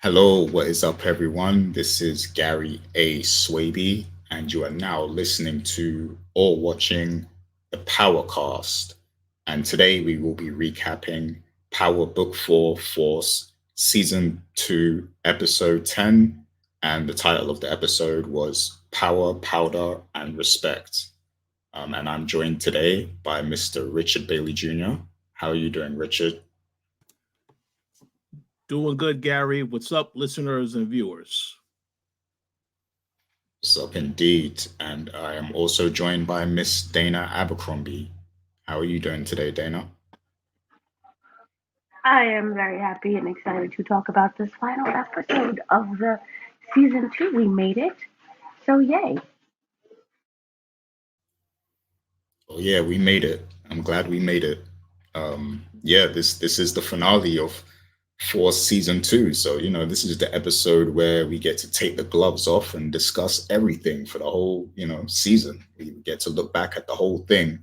Hello, what is up, everyone? This is Gary A. Swaby, and you are now listening to or watching the Powercast. And today we will be recapping Power Book 4 Force Season 2, Episode 10. And the title of the episode was Power, Powder, and Respect. And I'm joined today by Mr. Richard Bailey Jr. How are you doing, Richard? Doing good, Gary. What's up, listeners and viewers? What's up, indeed? And I am also joined by Miss Dana Abercrombie. How are you doing today, Dana? I am very happy and excited to talk about this final episode of the season two. We made it. So, yay. Oh yeah, we made it. I'm glad we made it. Yeah, this is the finale of Force season 2. So this is the episode where we get to take the gloves off and discuss everything for the whole season. We get to look back at the whole thing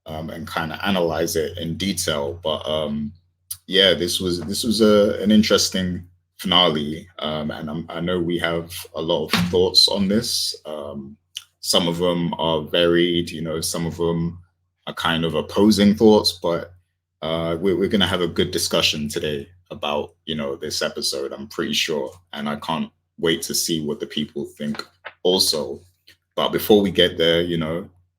and kind of analyze it in detail. But yeah, this was an interesting finale, and I know we have a lot of thoughts on this. Some of them are varied, some of them are kind of opposing thoughts, but we're going to have a good discussion today about this episode. I'm pretty sure, and I can't wait to see what the people think also. But before we get there,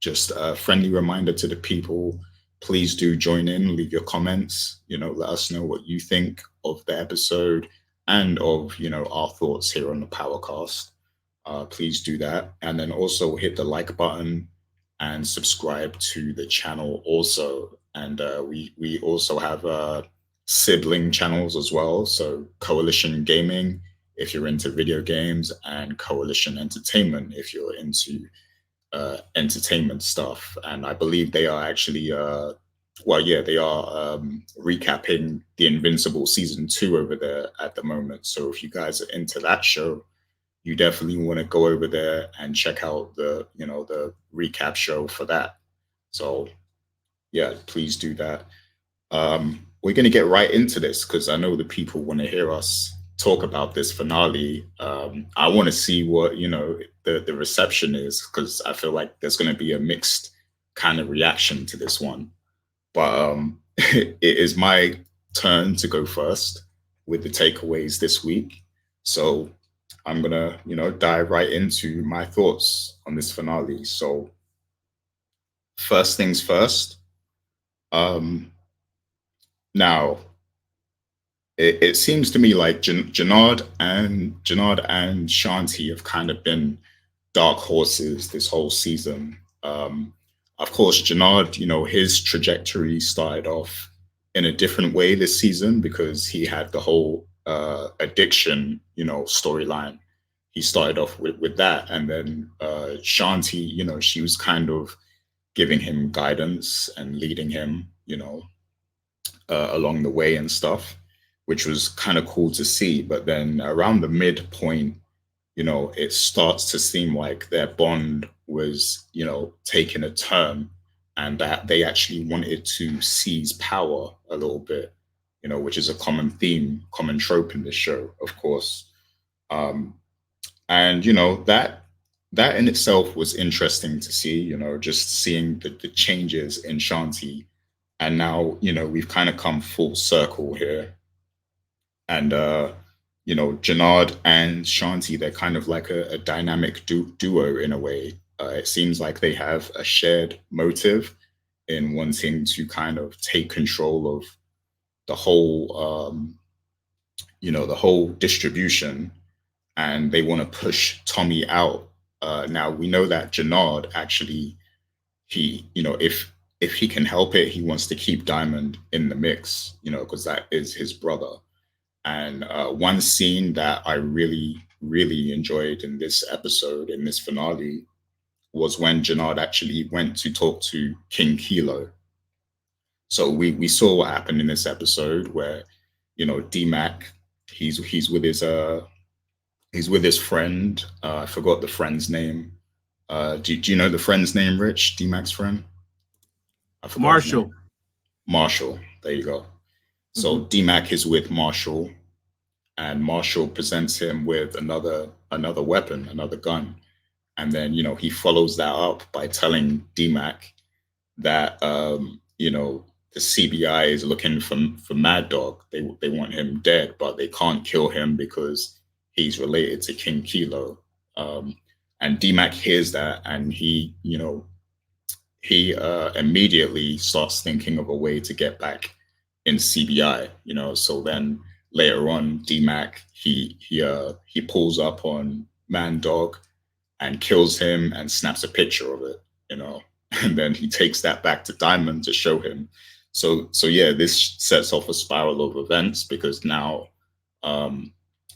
just a friendly reminder to the people, please do join in, leave your comments, let us know what you think of the episode and of, our thoughts here on the Powercast. Please do that. And then also hit the like button and subscribe to the channel also. And we also have sibling channels as well. So Coalition Gaming, if you're into video games, and Coalition Entertainment, if you're into entertainment stuff. And I believe they are actually, well, yeah, they are recapping the Invincible season 2 over there at the moment. So if you guys are into that show, you definitely want to go over there and check out the recap show for that. So yeah, please do that. We're going to get right into this because I know the people want to hear us talk about this finale. I want to see what the reception is because I feel like there's going to be a mixed kind of reaction to this one. But it is my turn to go first with the takeaways this week. So I'm gonna dive right into my thoughts on this finale. So first things first. Um, Now it seems to me like Janard and Shanti have kind of been dark horses this whole season. Of course, Janard, his trajectory started off in a different way this season because he had the whole addiction, storyline. He started off with that, and then Shanti, she was kind of giving him guidance and leading him, along the way and stuff, which was kind of cool to see. But then around the midpoint, it starts to seem like their bond was, taking a turn and that they actually wanted to seize power a little bit, which is a common theme, common trope in this show, of course. Um, and that in itself was interesting to see, just seeing the changes in Shanti. And now, we've kind of come full circle here. And Janard and Shanti, they're kind of like a dynamic duo in a way. It seems like they have a shared motive in wanting to kind of take control of the whole, the whole distribution, and they want to push Tommy out. Now we know that Janard actually, if he can help it, he wants to keep Diamond in the mix, because that is his brother. And one scene that I really, really enjoyed in this episode, in this finale, was when Janard actually went to talk to King Kilo. So we saw what happened in this episode where, D-Mac, he's with his friend. I forgot the friend's name. Do you know the friend's name, Rich? D-Mac's friend? I forgot his Marshall. name. Marshall. There you go. So Hmm. D-Mac is with Marshall, and Marshall presents him with another weapon, another gun. And then, he follows that up by telling DMAC that the CBI is looking for Mad Dog. They want him dead, but they can't kill him because he's related to King Kilo. And DMAC hears that, and he immediately starts thinking of a way to get back in CBI. So then later on, DMAC he pulls up on Man Dog and kills him and snaps a picture of it. And then he takes that back to Diamond to show him. So yeah, this sets off a spiral of events, because now,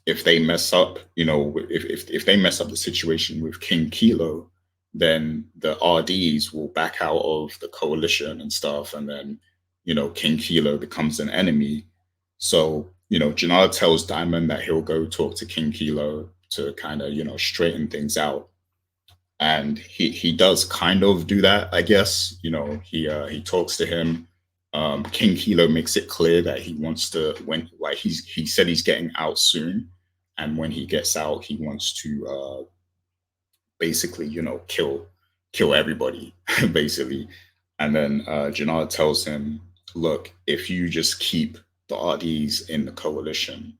if they mess up, if they mess up the situation with King Kilo, then the RDs will back out of the coalition and stuff, and then King Kilo becomes an enemy. So Janard tells Diamond that he'll go talk to King Kilo to kind of straighten things out. And he does kind of do that, I guess. He talks to him. King Kilo makes it clear that he wants to, he said he's getting out soon, and when he gets out, he wants to basically kill everybody basically. And then Janard tells him, look, if you just keep the RDs in the coalition,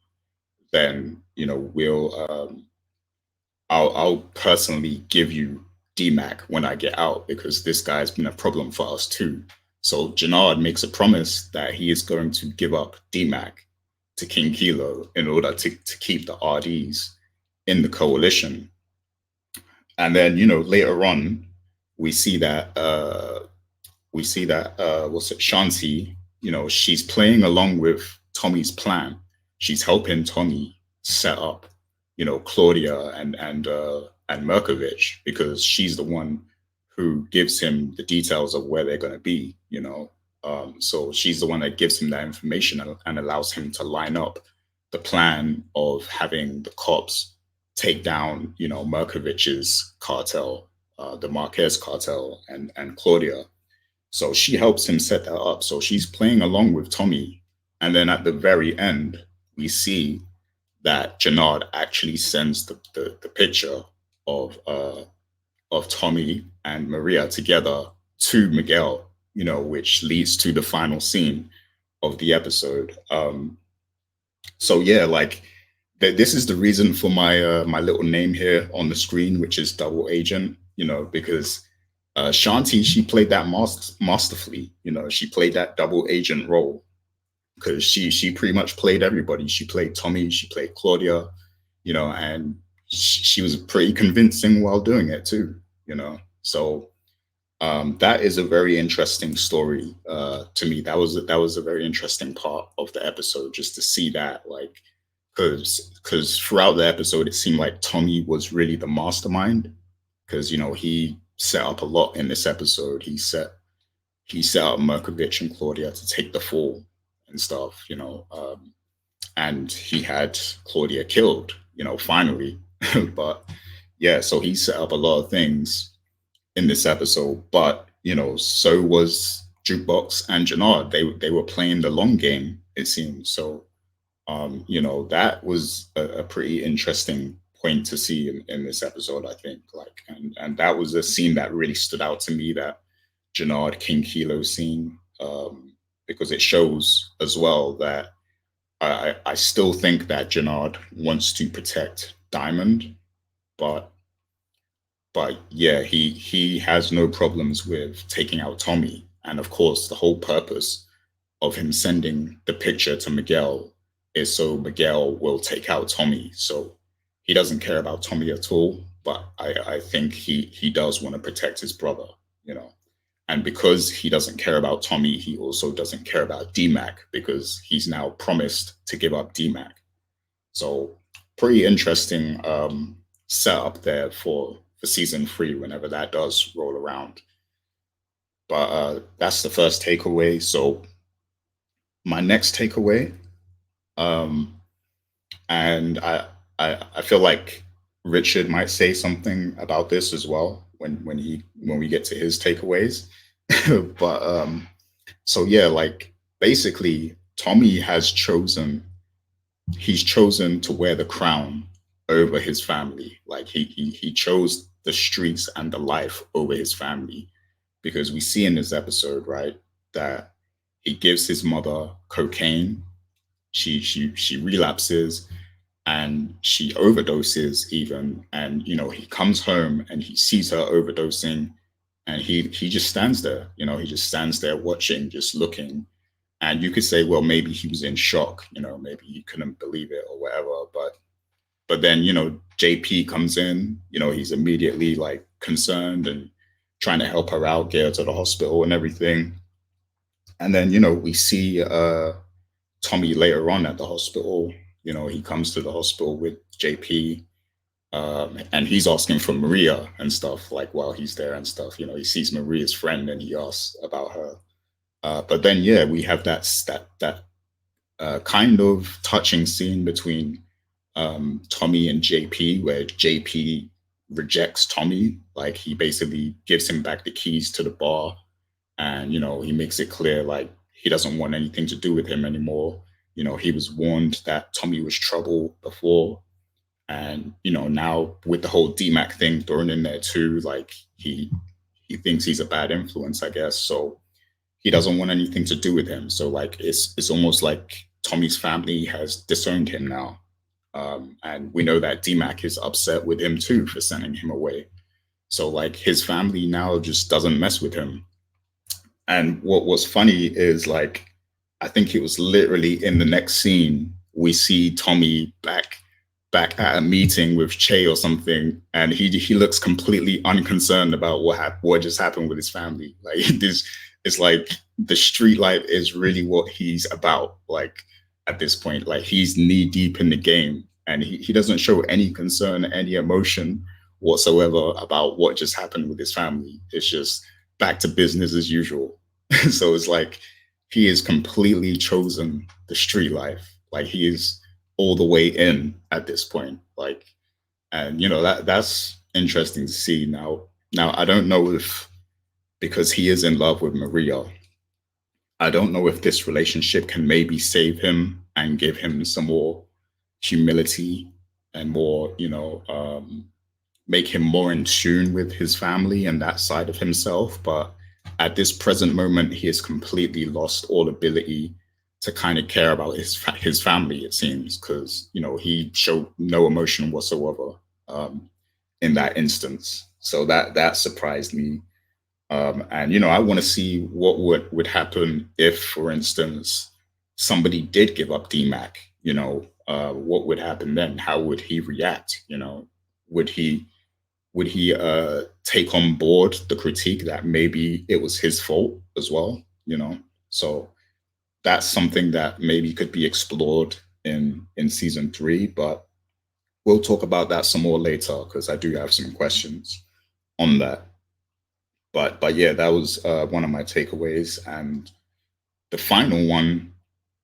then I'll personally give you DMAC when I get out, because this guy's been a problem for us too. So Janard makes a promise that he is going to give up DMAC to King Kilo in order to keep the RDs in the coalition. And then later on, we see that Shanti, she's playing along with Tommy's plan. She's helping Tommy set up Claudia and Merkovich, because she's the one who gives him the details of where they're going to be. So she's the one that gives him that information and allows him to line up the plan of having the cops take down Merkovich's cartel, the Marquez cartel, and Claudia. So she helps him set that up. So she's playing along with Tommy. And then at the very end, we see that Janard actually sends the picture of Tommy and Maria together to Miguel, which leads to the final scene of the episode. So yeah, this is the reason for my my little name here on the screen, which is Double Agent, because Shanti, she played that masterfully. She played that double agent role, because she pretty much played everybody. She played Tommy, she played Claudia, and she was pretty convincing while doing it too, So that is a very interesting story to me. That was a very interesting part of the episode, just to see that, because throughout the episode, it seemed like Tommy was really the mastermind, because he set up a lot in this episode. He set up Merkovich and Claudia to take the fall and stuff, and he had Claudia killed, finally. But yeah, so he set up a lot of things in this episode. But so was Jukebox and Janard. They were playing the long game, it seems. So that was a pretty interesting point to see in this episode, I think. And that was a scene that really stood out to me, that Janard King Kilo scene, because it shows as well that I still think that Janard wants to protect Diamond, but yeah, he has no problems with taking out Tommy. And of course, the whole purpose of him sending the picture to Miguel is so Miguel will take out Tommy. So he doesn't care about Tommy at all, but I think he does want to protect his brother, And because he doesn't care about Tommy, he also doesn't care about DMAC, because he's now promised to give up DMAC. So pretty interesting setup there for season 3, whenever that does roll around. But that's the first takeaway. So my next takeaway, and I feel like Richard might say something about this as well when we get to his takeaways. But so yeah, basically Tommy has chosen he's chosen to wear the crown over his family. Like he chose the streets and the life over his family, because we see in this episode, right, that he gives his mother cocaine. She relapses and she overdoses even, and he comes home and he sees her overdosing, and he just stands there. He just stands there watching, just looking. And you could say, well, maybe he was in shock, maybe he couldn't believe it or whatever. But then, JP comes in, he's immediately like concerned and trying to help her out, get her to the hospital and everything. And then, we see Tommy later on at the hospital. He comes to the hospital with JP, and he's asking for Maria and stuff, like while he's there and stuff. He sees Maria's friend and he asks about her. But then, yeah, we have that kind of touching scene between Tommy and JP, where JP rejects Tommy. Like he basically gives him back the keys to the bar, and he makes it clear like he doesn't want anything to do with him anymore. He was warned that Tommy was trouble before, and now with the whole DMAC thing thrown in there too, like he thinks he's a bad influence, I guess. So he doesn't want anything to do with him. So like it's almost like Tommy's family has disowned him now. And we know that DMAC is upset with him too for sending him away. So like his family now just doesn't mess with him. And what was funny is like, I think it was literally in the next scene, we see Tommy back at a meeting with Che or something, and he looks completely unconcerned about what just happened with his family. Like this, it's like the street life is really what he's about. Like at this point, like he's knee deep in the game, and he doesn't show any concern, any emotion whatsoever about what just happened with his family. It's just back to business as usual. So it's like he has completely chosen the street life. Like he is all the way in at this point. Like, and that's interesting to see now. Now I don't know if, because he is in love with Maria, I don't know if this relationship can maybe save him and give him some more humility and more, make him more in tune with his family and that side of himself. But at this present moment, he has completely lost all ability to kind of care about his family, it seems, because he showed no emotion whatsoever in that instance. So that surprised me. And I want to see what would happen if, for instance, somebody did give up DMAC. What would happen then? How would he react? Would he take on board the critique that maybe it was his fault as well? So that's something that maybe could be explored in season 3, but we'll talk about that some more later because I do have some questions on that. But yeah, that was one of my takeaways. And the final one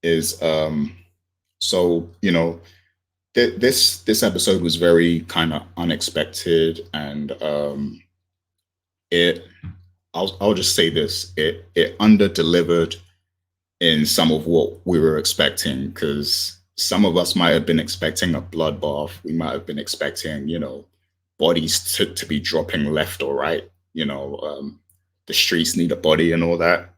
is so this episode was very kind of unexpected, and it I'll just say this, it under delivered in some of what we were expecting, because some of us might have been expecting a bloodbath. We might have been expecting, bodies to be dropping left or right. The streets need a body and all that.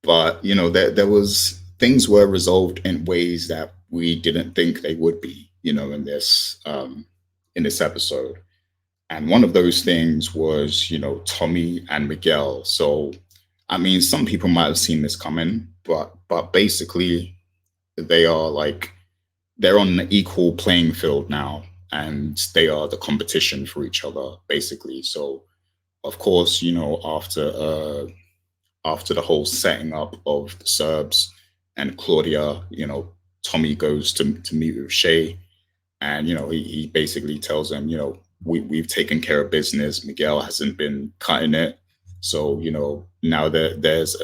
But there was things were resolved in ways that we didn't think they would be. In this episode. And one of those things was, Tommy and Miguel. So, I mean, some people might have seen this coming, but basically, they're on an equal playing field now, and they are the competition for each other, basically. So, of course, after the whole setting up of the Serbs and Claudia, Tommy goes to meet with Shay, and he basically tells them, we've taken care of business. Miguel hasn't been cutting it. So, now there's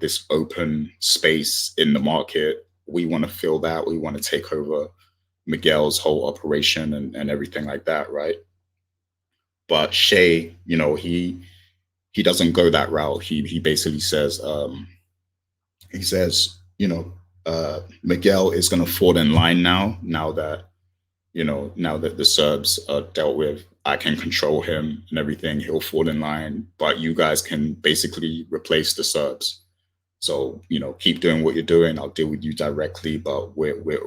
this open space in the market. We want to fill that. We want to take over Miguel's whole operation and everything like that, right? But Shay, he doesn't go that route. He basically says, Miguel is going to fall in line now that now that the Serbs are dealt with, I can control him and everything. He'll fall in line, but you guys can basically replace the Serbs. So keep doing what you're doing. I'll deal with you directly, but we're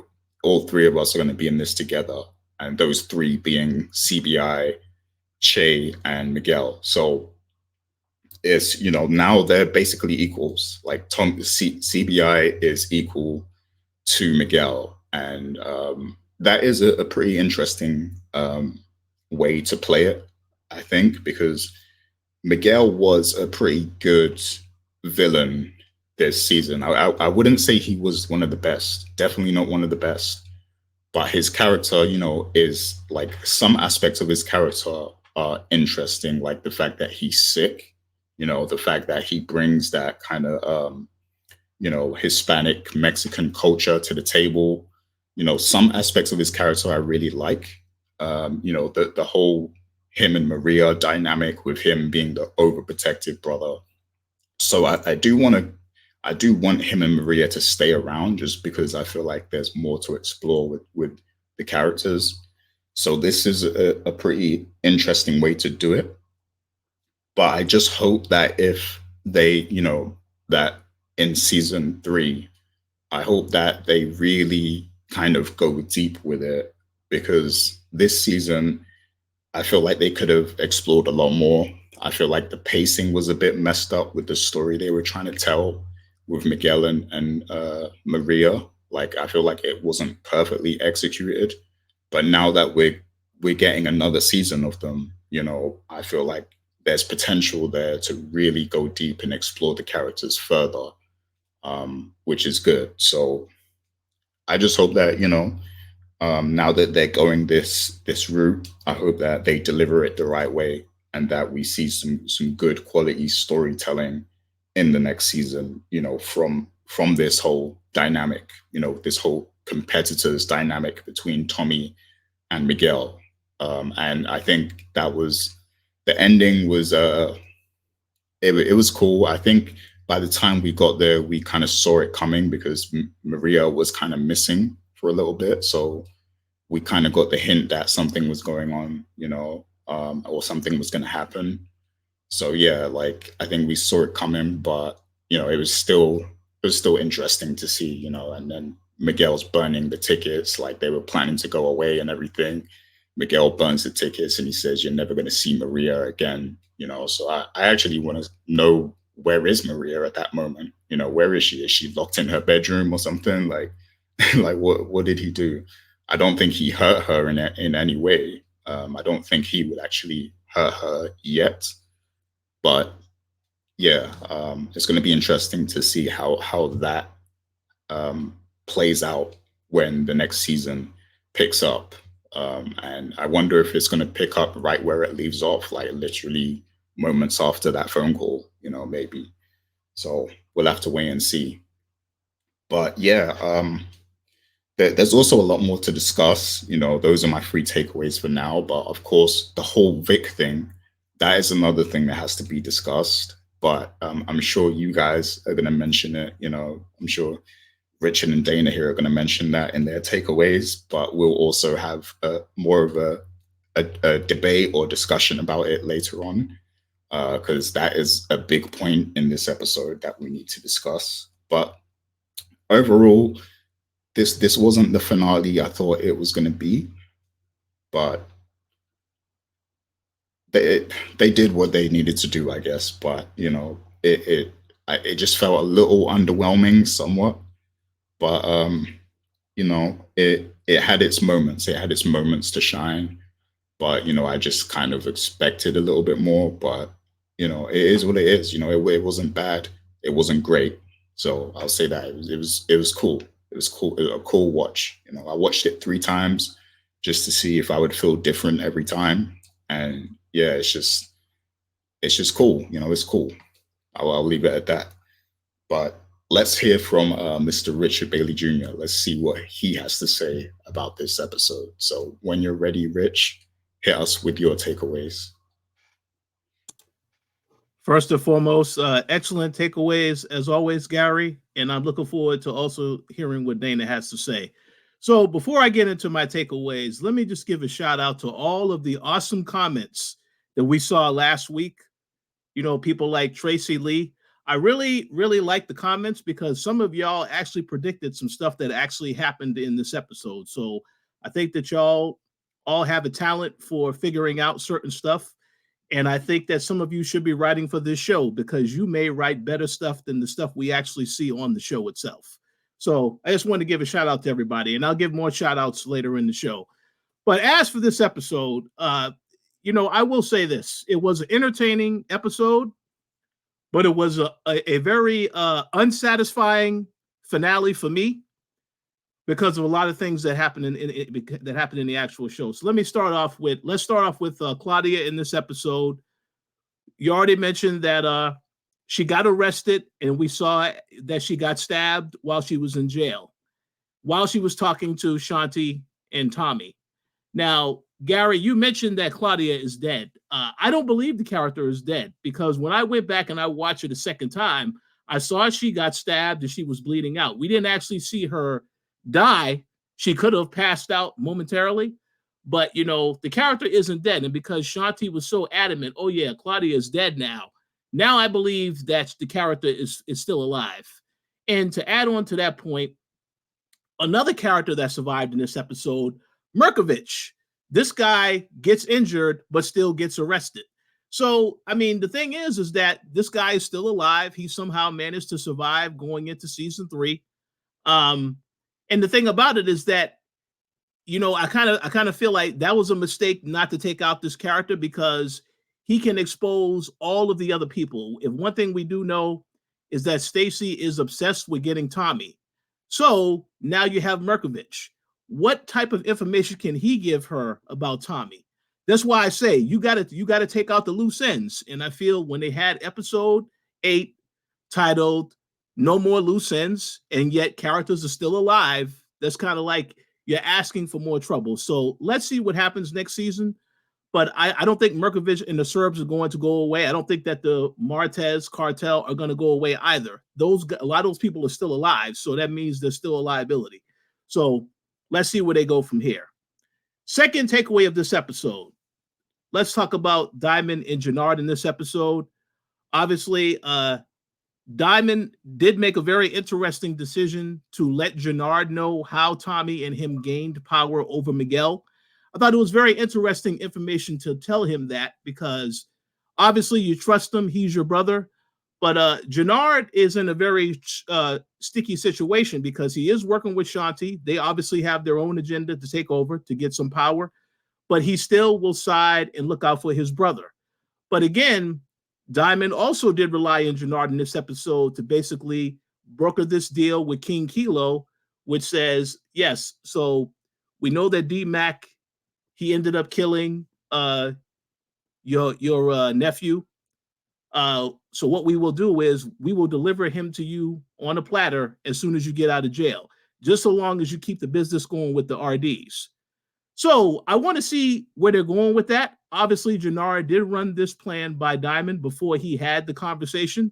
all three of us are going to be in this together, and those three being CBI, Che, and Miguel. So it's now they're basically equals. Like CBI is equal to Miguel, and that is a pretty interesting way to play it, I think, because Miguel was a pretty good villain this season. I wouldn't say he was one of the best, definitely not one of the best, but his character, is like some aspects of his character are interesting, like the fact that he's sick, the fact that he brings that kind of Hispanic Mexican culture to the table. Some aspects of his character I really like. The whole him and Maria dynamic with him being the overprotective brother. So I do want him and Maria to stay around just because I feel like there's more to explore with the characters. So this is a pretty interesting way to do it. But I just hope that if they, that in season 3, I hope that they really kind of go deep with it, because this season I feel like they could have explored a lot more. I feel like the pacing was a bit messed up with the story they were trying to tell with Miguel and Maria. Like I feel like it wasn't perfectly executed. But now that we're getting another season of them, I feel like there's potential there to really go deep and explore the characters further, which is good. So I just hope that now that they're going this route, I hope that they deliver it the right way and that we see some good quality storytelling in the next season. From this whole dynamic, this whole competitors dynamic between Tommy and Miguel. And I think that was the ending was it was cool. I think by the time we got there, we kind of saw it coming because Maria was kind of missing for a little bit. So we kind of got the hint that something was going on, or something was going to happen. So yeah, like I think we saw it coming, but it was still interesting to see, and then Miguel's burning the tickets, like they were planning to go away and everything. Miguel burns the tickets and he says, "You're never going to see Maria again." So I actually want to know, where is Maria at that moment? Where is she? Is she locked in her bedroom or something? Like, like what did he do? I don't think he hurt her in any way. I don't think he would actually hurt her yet. But yeah, it's going to be interesting to see how that plays out when the next season picks up. And I wonder if it's going to pick up right where it leaves off, like literally moments after that phone call, maybe. So we'll have to wait and see. But yeah, there's also a lot more to discuss. Those are my 3 takeaways for now. But of course, the whole Vic thing, that is another thing that has to be discussed. But I'm sure you guys are going to mention it. I'm sure Richard and Dana here are going to mention that in their takeaways. But we'll also have more of a debate or discussion about it later on, because that is a big point in this episode that we need to discuss. But overall, this wasn't the finale I thought it was going to be, but they did what they needed to do, I guess. But it just felt a little underwhelming, somewhat. But it had its moments. It had its moments to shine. But I just kind of expected a little bit more. But it is what it is. It wasn't bad. It wasn't great. So I'll say that it was cool. It was cool. It was a cool watch. I watched it 3 times just to see if I would feel different every time. And yeah, it's just cool. It's cool. I'll leave it at that. But let's hear from Mr. Richard Bailey Jr. Let's see what he has to say about this episode. So when you're ready, Rich, hit us with your takeaways. First and foremost, excellent takeaways as always, Gary, and I'm looking forward to also hearing what Dana has to say. So before I get into my takeaways, let me just give a shout out to all of the awesome comments that we saw last week. You know, people like Tracy Lee. I really, really like the comments because some of y'all actually predicted some stuff that actually happened in this episode. So I think that y'all all have a talent for figuring out certain stuff. And I think that some of you should be writing for this show because you may write better stuff than the stuff we actually see on the show itself. So I just want to give a shout out to everybody, and I'll give more shout outs later in the show. But as for this episode, I will say this. It was an entertaining episode, but it was a very unsatisfying finale for me because of a lot of things that happened in the actual show. So let's start off with Claudia in this episode. You already mentioned that she got arrested, and we saw that she got stabbed while she was in jail, while she was talking to Shanti and Tommy. Now, Gary, you mentioned that Claudia is dead. I don't believe the character is dead because when I went back and I watched it a second time, I saw she got stabbed and she was bleeding out. We didn't actually see her die. She could have passed out momentarily, but the character isn't dead. And because Shanti was so adamant, oh yeah, Claudia is dead now. Now I believe that the character is still alive. And to add on to that point, another character that survived in this episode, Merkovich. This guy gets injured, but still gets arrested. So, I mean, the thing is that this guy is still alive. He somehow managed to survive going into season 3. And the thing about it is that, I kind of feel like that was a mistake not to take out this character because he can expose all of the other people. If one thing we do know is that Stacy is obsessed with getting Tommy. So now you have Merkovich. What type of information can he give her about Tommy? That's why I say you got to take out the loose ends. And I feel when they had episode 8 titled "No More Loose Ends," and yet characters are still alive, that's kind of like you're asking for more trouble. So let's see what happens next season. But I don't think Merkovich and the Serbs are going to go away. I don't think that the Martez cartel are going to go away either. A lot of those people are still alive, so that means there's still a liability. So let's see where they go from here. Second takeaway of this episode. Let's talk about Diamond and Jannard in this episode. Obviously, Diamond did make a very interesting decision to let Jannard know how Tommy and him gained power over Miguel. I thought it was very interesting information to tell him that because obviously you trust him. He's your brother. But Jannard is in a very sticky situation because he is working with Shanti. They obviously have their own agenda to take over to get some power, but he still will side and look out for his brother. But again, Diamond also did rely on Jannard in this episode to basically broker this deal with King Kilo, which says, yes, so we know that D-Mac, he ended up killing your nephew. So what we will do is we will deliver him to you on a platter as soon as you get out of jail, just so long as you keep the business going with the RDs. So I want to see where they're going with that. Obviously, Jannard did run this plan by Diamond before he had the conversation.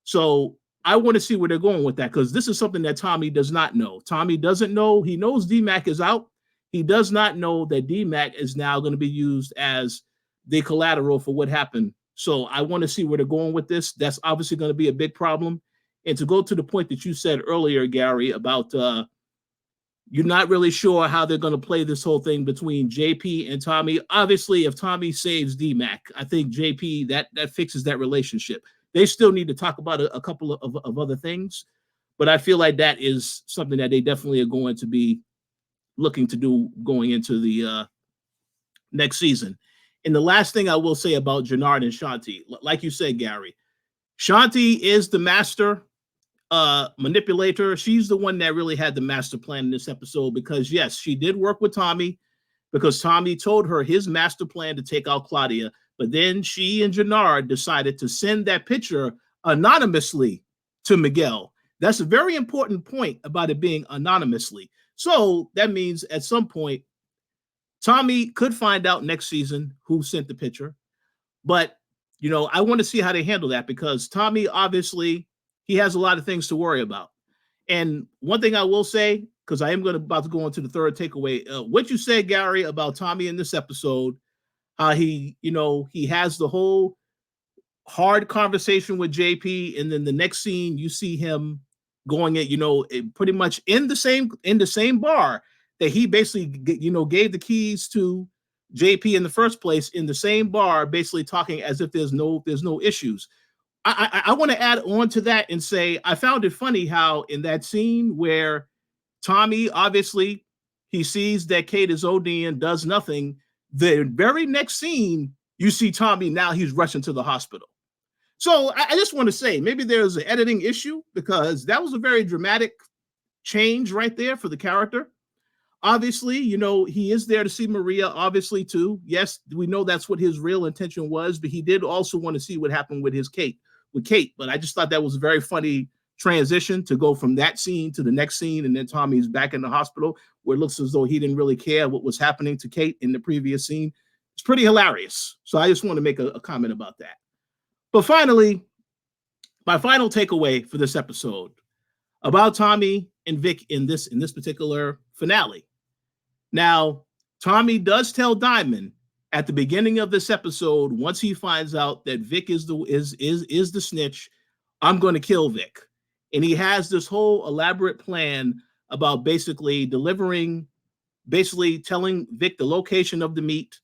So I want to see where they're going with that because this is something that Tommy does not know. Tommy doesn't know. He knows D-Mac is out. He does not know that D-Mac is now going to be used as the collateral for what happened. So I want to see where they're going with this. That's obviously going to be a big problem. And to go to the point that you said earlier, Gary, about you're not really sure how they're going to play this whole thing between JP and Tommy. Obviously, if Tommy saves D-Mac, I think JP, that fixes that relationship. They still need to talk about a couple of other things, but I feel like that is something that they definitely are going to be looking to do going into the next season. And the last thing I will say about Jannard and Shanti, like you said, Gary, Shanti is the master manipulator. She's the one that really had the master plan in this episode because, yes, she did work with Tommy because Tommy told her his master plan to take out Claudia. But then she and Jannard decided to send that picture anonymously to Miguel. That's a very important point about it being anonymously. So that means at some point, Tommy could find out next season who sent the picture, but I want to see how they handle that, because Tommy, obviously, he has a lot of things to worry about. And one thing I will say, because I am about to go into the third takeaway, what you said, Gary, about Tommy in this episode, how he has the whole hard conversation with JP, and then the next scene you see him going at, pretty much in the same bar that he basically, gave the keys to JP in the first place, in the same bar, basically talking as if there's no issues. I want to add on to that and say, I found it funny how in that scene where Tommy, obviously, he sees that Kate is ODing and does nothing, the very next scene, you see Tommy, now he's rushing to the hospital. So I just want to say, maybe there's an editing issue, because that was a very dramatic change right there for the character. Obviously, he is there to see Maria, obviously, too. Yes, we know that's what his real intention was, but he did also want to see what happened with Kate. But I just thought that was a very funny transition to go from that scene to the next scene, and then Tommy's back in the hospital, where it looks as though he didn't really care what was happening to Kate in the previous scene. It's pretty hilarious. So I just want to make a comment about that. But finally, my final takeaway for this episode about Tommy and Vic in this particular finale. Now, Tommy does tell Diamond at the beginning of this episode, once he finds out that Vic is the snitch, I'm going to kill Vic. And he has this whole elaborate plan about basically telling Vic the location of the meet,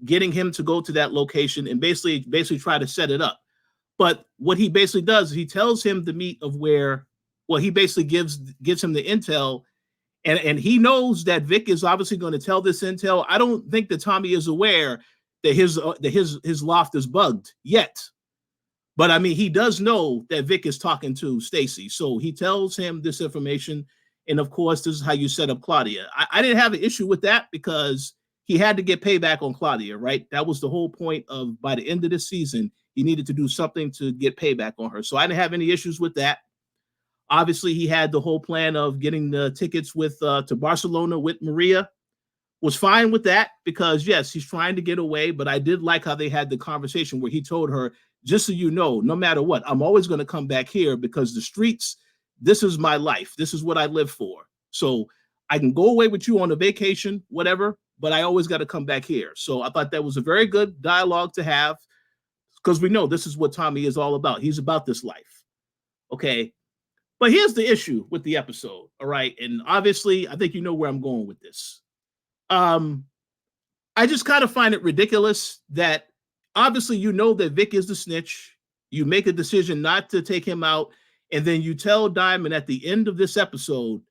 getting him to go to that location, and basically try to set it up. But what he basically does is he tells him the meet of where, well, he basically gives him the intel, and he knows that Vic is obviously going to tell this intel. I don't think that Tommy is aware that his loft is bugged yet. But I mean, he does know that Vic is talking to Stacy. So he tells him this information. And of course, this is how you set up Claudia. I didn't have an issue with that, because he had to get payback on Claudia, right? That was the whole point of, by the end of this season, he needed to do something to get payback on her. So I didn't have any issues with that. Obviously, he had the whole plan of getting the tickets to Barcelona with Maria. Was fine with that, because yes, he's trying to get away, but I did like how they had the conversation where he told her, just so you know, no matter what, I'm always going to come back here, because the streets, this is my life. This is what I live for. So I can go away with you on a vacation, whatever, but I always got to come back here. So I thought that was a very good dialogue to have, because we know this is what Tommy is all about. He's about this life. Okay. But here's the issue with the episode. All right. And obviously, I think you know where I'm going with this. I just kind of find it ridiculous that obviously you know that Vic is the snitch. You make a decision not to take him out, and then you tell Diamond at the end of this episode,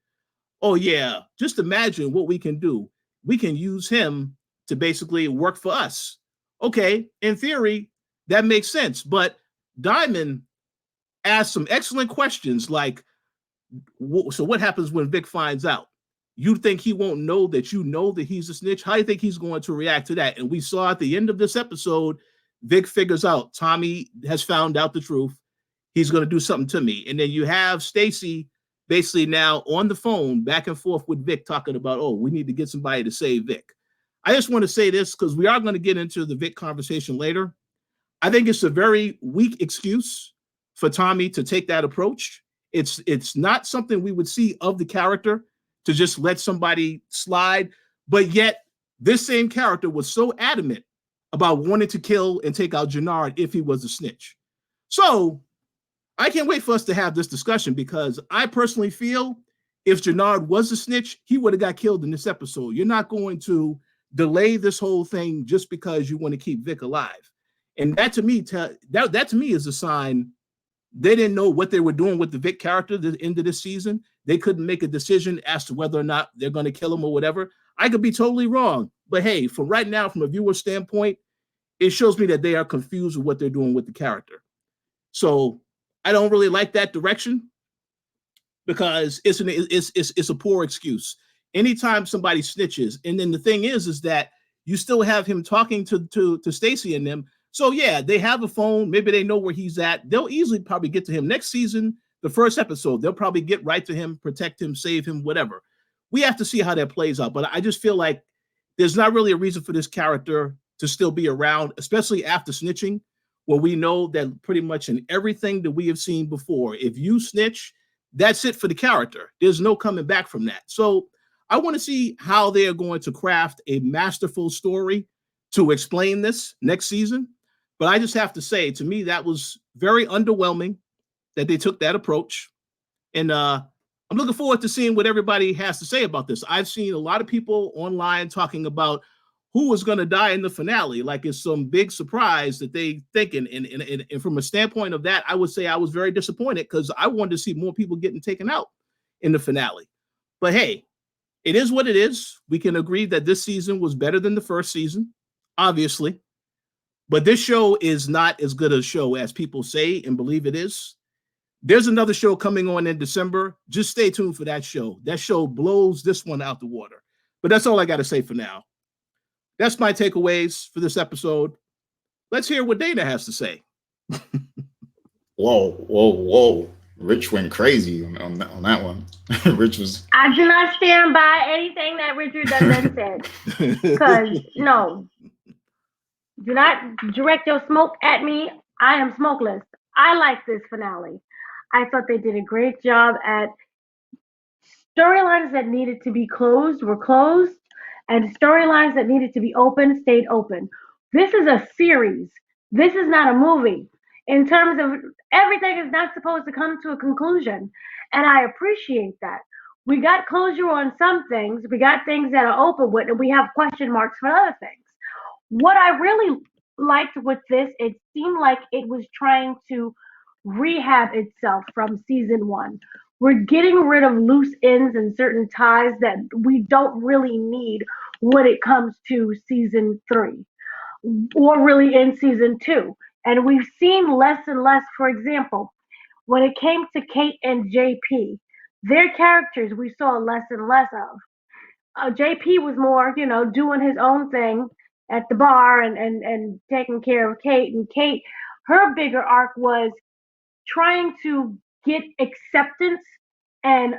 oh yeah, just imagine what we can do. We can use him to basically work for us. Okay, in theory, that makes sense. But Diamond asked some excellent questions like, so what happens when Vic finds out? You think he won't know that you know that he's a snitch? How do you think he's going to react to that? And we saw at the end of this episode, Vic figures out Tommy has found out the truth. He's going to do something to me. And then you have Stacy basically now on the phone back and forth with Vic talking about, oh, we need to get somebody to save Vic. I just want to say this because we are going to get into the Vic conversation later. I think it's a very weak excuse for Tommy to take that approach. It's not something we would see of the character to just let somebody slide. But yet this same character was so adamant about wanting to kill and take out Jannard if he was a snitch. So I can't wait for us to have this discussion, because I personally feel if Jannard was a snitch, he would have got killed in this episode. You're not going to delay this whole thing just because you want to keep Vic alive. And that to me, that to me is a sign they didn't know what they were doing with the Vic character at the end of this season. They couldn't make a decision as to whether or not they're going to kill him or whatever. I could be totally wrong. But hey, from right now, from a viewer standpoint, it shows me that they are confused with what they're doing with the character. So I don't really like that direction, because it's a poor excuse. Anytime somebody snitches, and then the thing is that you still have him talking to Stacy and them. So yeah, they have a phone. Maybe they know where he's at. They'll easily probably get to him next season. The first episode, they'll probably get right to him, protect him, save him, whatever. We have to see how that plays out. But I just feel like there's not really a reason for this character to still be around, especially after snitching. where we know that pretty much in everything that we have seen before, if you snitch, that's it for the character. There's no coming back from that. So I want to see how they are going to craft a masterful story to explain this next season. But I just have to say, to me, that was very underwhelming that they took that approach. And I'm looking forward to seeing what everybody has to say about this. I've seen a lot of people online talking about who was going to die in the finale, like it's some big surprise that they think. And from a standpoint of that, I would say I was very disappointed because I wanted to see more people getting taken out in the finale. But hey, it is what it is. We can agree that this season was better than the first season, obviously. But this show is not as good a show as people say and believe it is. There's another show coming on in December. Just stay tuned for that show. That show blows this one out the water. But that's all I got to say for now. That's my takeaways for this episode. Let's hear what Dana has to say. Whoa. Rich went crazy on that one. Rich was... I do not stand by anything that Richard Dunn said. Because, no. Do not direct your smoke at me. I am smokeless. I like this finale. I thought they did a great job at storylines that needed to be closed were closed, and storylines that needed to be open stayed open. This is a series. This is not a movie. In terms of everything is not supposed to come to a conclusion, and I appreciate that. We got closure on some things. We got things that are open with, and we have question marks for other things. What I really liked with this, it seemed like it was trying to rehab itself from season 1. We're getting rid of loose ends and certain ties that we don't really need when it comes to season 3 or really in season 2. And we've seen less and less, for example, when it came to Kate and JP, their characters we saw less and less of. JP was more, doing his own thing at the bar and taking care of Kate. And Kate, her bigger arc was trying to get acceptance and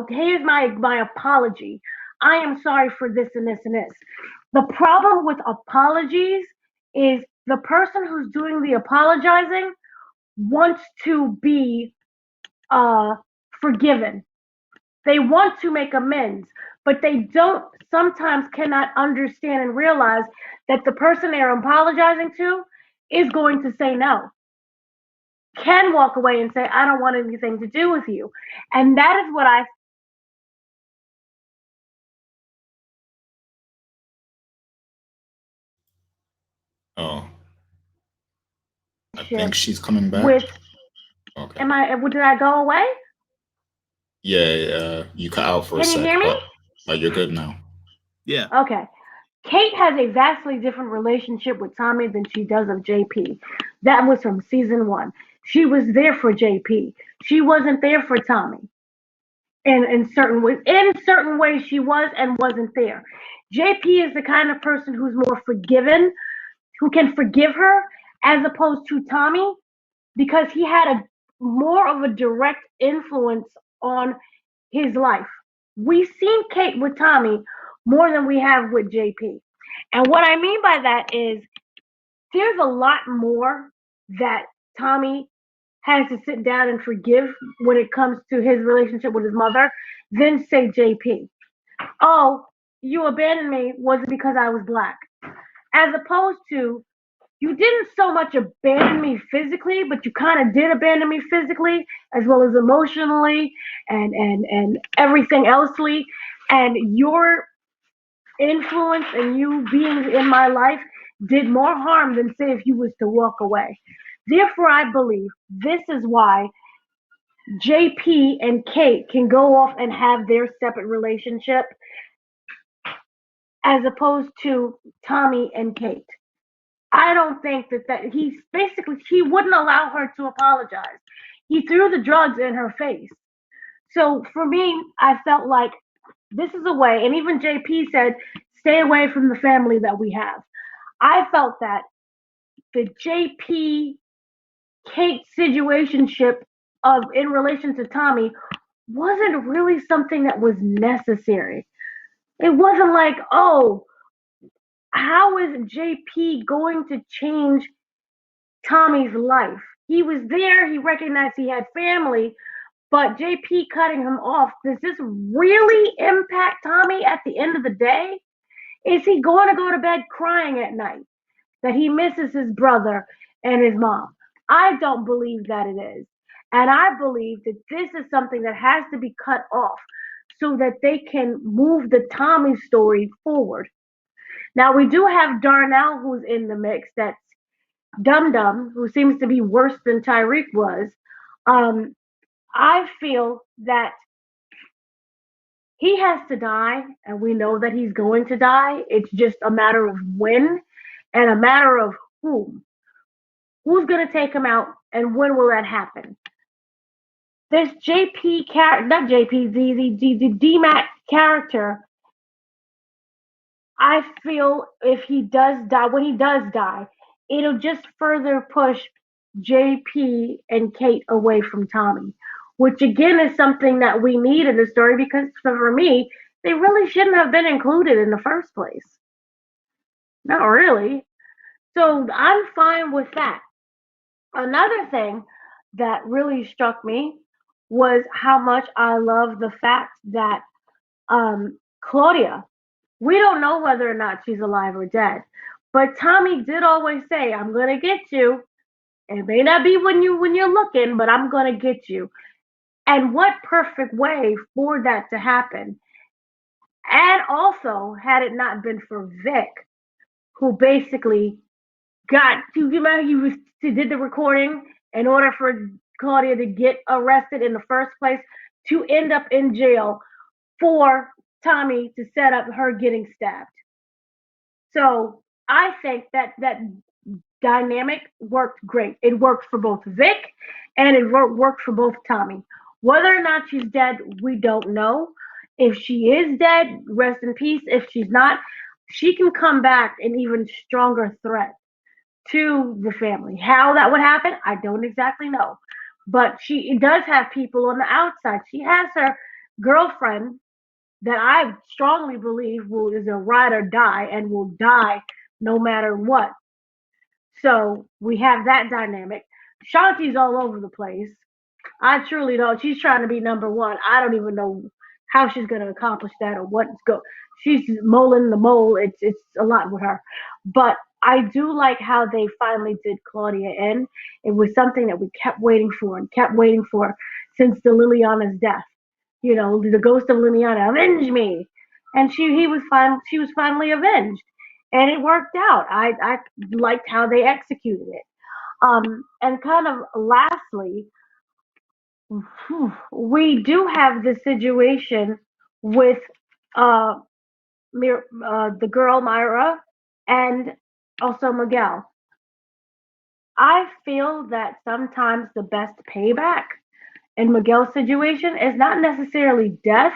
here's my apology. I am sorry for this and this and this. The problem with apologies is the person who's doing the apologizing wants to be forgiven. They want to make amends, but they sometimes cannot understand and realize that the person they're apologizing to is going to say no. Can walk away and say, I don't want anything to do with you. And that is what I Oh, I think she's coming back. Okay. Did I go away? Yeah, you cut out for a second. Can you hear me? But you're good now. Yeah. Okay. Kate has a vastly different relationship with Tommy than she does of JP. That was from season 1. She was there for JP. She wasn't there for Tommy. And in certain ways she was and wasn't there. JP is the kind of person who's more forgiven, who can forgive her, as opposed to Tommy, because he had more of a direct influence on his life. We've seen Kate with Tommy more than we have with JP. And what I mean by that is there's a lot more that Tommy has to sit down and forgive when it comes to his relationship with his mother than, say, JP. Oh, you abandoned me, was it because I was black? As opposed to, you didn't so much abandon me physically, but you kind of did abandon me physically as well as emotionally and everything elsely. And your influence and you being in my life did more harm than, say, if you was to walk away. Therefore, I believe this is why JP and Kate can go off and have their separate relationship as opposed to Tommy and Kate. I don't think that he wouldn't allow her to apologize. He threw the drugs in her face. So for me, I felt like this is a way, and even JP said, stay away from the family that we have. I felt that the JP Kate situationship in relation to Tommy wasn't really something that was necessary. It wasn't like, oh, how is JP going to change Tommy's life. He was there, he recognized he had family, but JP cutting him off, does this really impact Tommy at the end of the day? Is he going to go to bed crying at night that he misses his brother and his mom? I don't believe that it is. And I believe that this is something that has to be cut off so that they can move the Tommy story forward. Now, we do have Darnell who's in the mix. That's Dum Dum, who seems to be worse than Tyreek was. Um, I feel that he has to die, and we know that he's going to die. It's just a matter of when and a matter of whom. Who's going to take him out, and when will that happen? This JP character, not JP, the DMAC character, I feel if he does die, when he does die, it'll just further push JP and Kate away from Tommy, which again is something that we need in the story because for me, they really shouldn't have been included in the first place. Not really. So I'm fine with that. Another thing that really struck me was how much I love the fact that Claudia, we don't know whether or not she's alive or dead, but Tommy did always say, "I'm gonna get you. It may not be when you're looking, but I'm gonna get you." And what perfect way for that to happen. And also, had it not been for Vic, who basically got to, you know, he did the recording in order for Claudia to get arrested in the first place, to end up in jail for Tommy to set up her getting stabbed. So I think that dynamic worked great. It worked for both Vic and it worked for both Tommy. Whether or not she's dead, we don't know. If she is dead, rest in peace. If she's not, she can come back an even stronger threat to the family. How that would happen, I don't exactly know. But she does have people on the outside. She has her girlfriend that I strongly believe is a ride or die and will die no matter what. So we have that dynamic. Shanti's all over the place. I truly don't. She's trying to be number one. I don't even know how she's going to accomplish that or what's go. She's moling the mole. It's a lot with her, but I do like how they finally did Claudia in. It was something that we kept waiting for and kept waiting for since the Liliana's death. You know, the ghost of Liliana, avenge me, and she was finally avenged, and it worked out. I liked how they executed it. And kind of lastly, we do have the situation with uh, the girl Myra and also Miguel. I feel that sometimes the best payback in Miguel's situation is not necessarily death,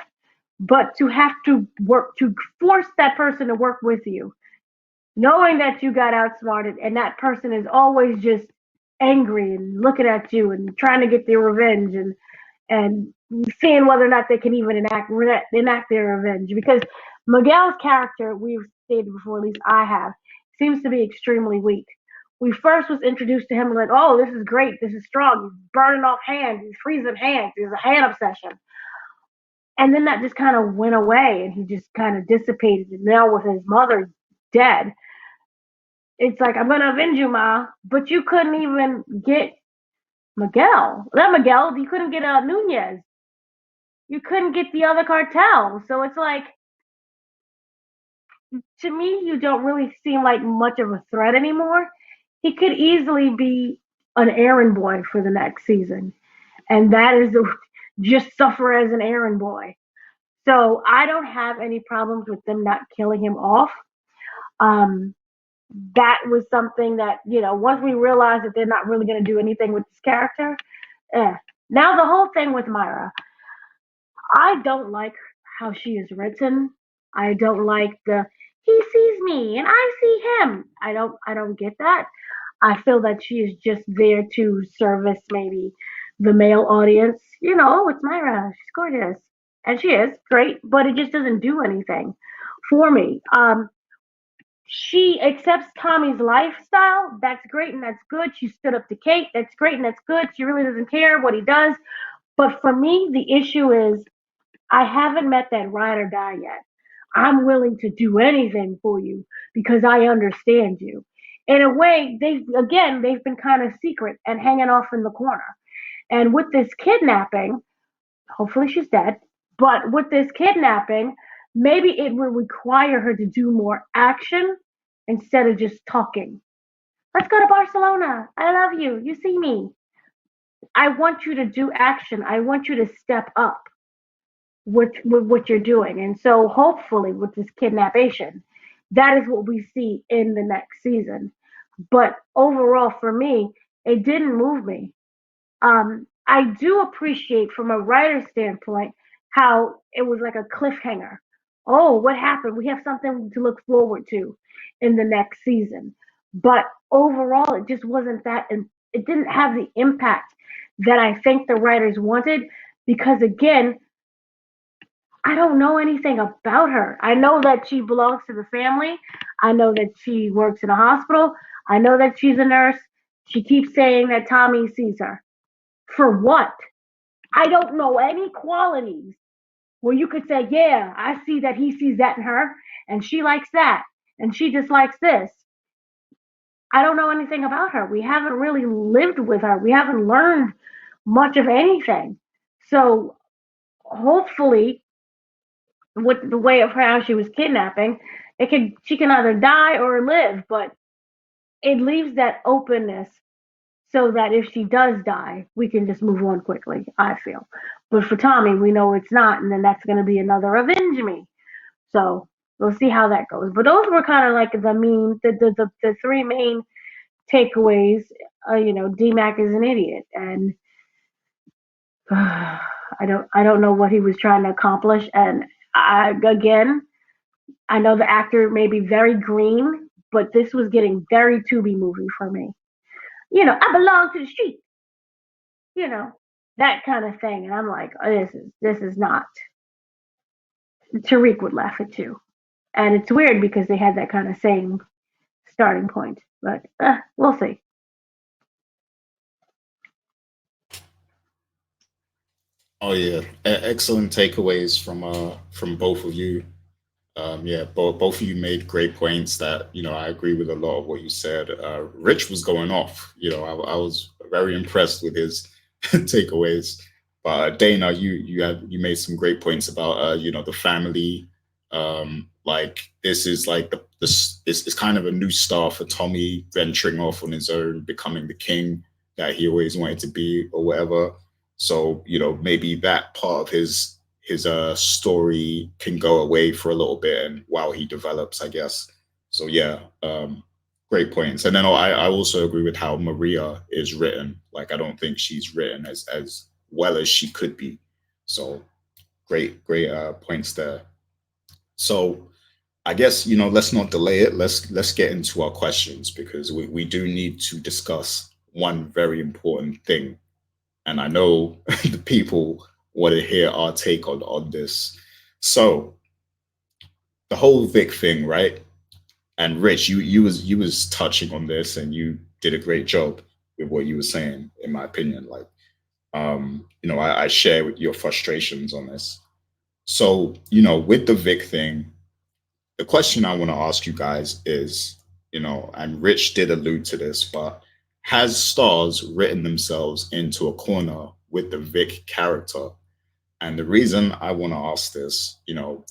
but to have to work to force that person to work with you, knowing that you got outsmarted and that person is always just angry and looking at you and trying to get their revenge and seeing whether or not they can even enact their revenge. Because Miguel's character, we've stated before, at least I have, seems to be extremely weak. We first was introduced to him like, oh, this is great, this is strong. He's burning off hands, he's freezing hands, there's a hand obsession. And then that just kind of went away and he just kind of dissipated. And now with his mother dead, it's like, I'm going to avenge you, Ma. But you couldn't even get Miguel. Not Miguel, you couldn't get Nunez. You couldn't get the other cartel. So it's like, to me, you don't really seem like much of a threat anymore. He could easily be an errand boy for the next season. And that is just suffer as an errand boy. So I don't have any problems with them not killing him off. That was something that, you know, once we realized that they're not really going to do anything with this character, now the whole thing with Myra, I don't like how she is written. I don't like the he sees me and I see him. I don't get that. I feel that she is just there to service maybe the male audience. You know, oh, it's Myra. She's gorgeous. And she is great, but it just doesn't do anything for me. She accepts Tommy's lifestyle. That's great and that's good. She stood up to Kate. That's great and that's good. She really doesn't care what he does. But for me, the issue is I haven't met that ride or die yet. I'm willing to do anything for you because I understand you. In a way, they've been kind of secret and hanging off in the corner. And with this kidnapping, hopefully she's dead, but with this kidnapping, maybe it will require her to do more action instead of just talking. Let's go to Barcelona. I love you. You see me. I want you to do action. I want you to step up with what you're doing. And so hopefully with this kidnappation, that is what we see in the next season. But overall for me, it didn't move me. I do appreciate from a writer's standpoint how it was like a cliffhanger. Oh, what happened? We have something to look forward to in the next season. But overall, it just wasn't that, and it didn't have the impact that I think the writers wanted because, again, I don't know anything about her. I know that she belongs to the family. I know that she works in a hospital. I know that she's a nurse. She keeps saying that Tommy sees her. For what? I don't know any qualities where you could say, yeah, I see that he sees that in her, and she likes that, and she dislikes this. I don't know anything about her. We haven't really lived with her. We haven't learned much of anything. So hopefully, with the way of how she was kidnapping, she can either die or live, but it leaves that openness so that if she does die, we can just move on quickly, I feel. But for Tommy, we know it's not, and then that's going to be another avenge me. So we'll see how that goes. But those were kind of like the three main takeaways. D-Mac is an idiot, and I don't know what he was trying to accomplish. And I know the actor may be very green, but this was getting very Tubi movie for me. I belong to the street. That kind of thing. And I'm like, oh, this is not. Tariq would laugh at you. And it's weird because they had that kind of same starting point. But we'll see. Oh yeah, excellent takeaways from both of you. Yeah, both of you made great points that, I agree with a lot of what you said. Rich was going off. I was very impressed with his takeaways. But Dana, you made some great points about the family. Like this is like this is kind of a new start for Tommy venturing off on his own, becoming the king that he always wanted to be or whatever. So maybe that part of his story can go away for a little bit and while he develops, I guess. So yeah, great points. And then I also agree with how Maria is written. Like I don't think she's written as well as she could be. So great points there. So I guess let's not delay it. Let's get into our questions because we do need to discuss one very important thing. And I know the people want to hear our take on this. So the whole Vic thing, right? And Rich, you was touching on this, and you did a great job with what you were saying, in my opinion. Like, I share with your frustrations on this. So, with the Vic thing, the question I want to ask you guys is, and Rich did allude to this, but has Stars written themselves into a corner with the Vic character? And the reason I want to ask this,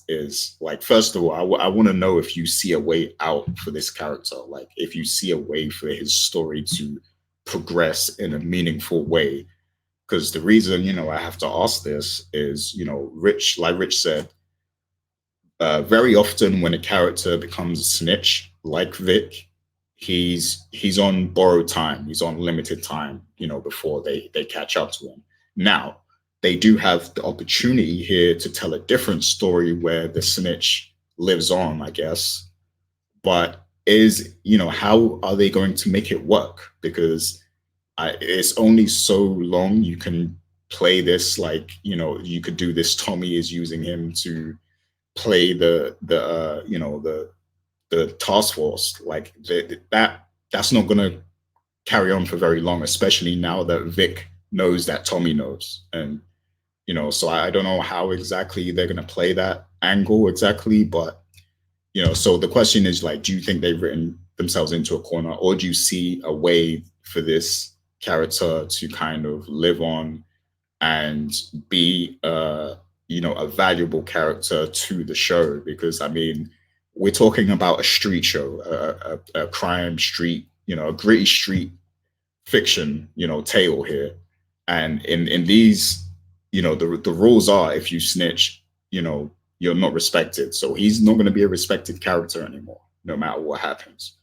is like, first of all, I want to know if you see a way out for this character, like if you see a way for his story to progress in a meaningful way. Because the reason, I have to ask this is, Rich, like Rich said, very often when a character becomes a snitch, like Vic, he's on borrowed time. He's on limited time, before they catch up to him. Now, they do have the opportunity here to tell a different story where the snitch lives on, I guess. But how are they going to make it work? Because it's only so long you can play this, like, you could do this. Tommy is using him to play the the task force, like that's not gonna carry on for very long, especially now that Vic knows that Tommy knows. And so I don't know how exactly they're gonna play that angle exactly, but so the question is, like, do you think they've written themselves into a corner, or do you see a way for this character to kind of live on and be a valuable character to the show? Because I mean, we're talking about a street show, a crime street, a gritty street fiction, tale here. And in these, the rules are, if you snitch, you're not respected. So he's not going to be a respected character anymore, no matter what happens.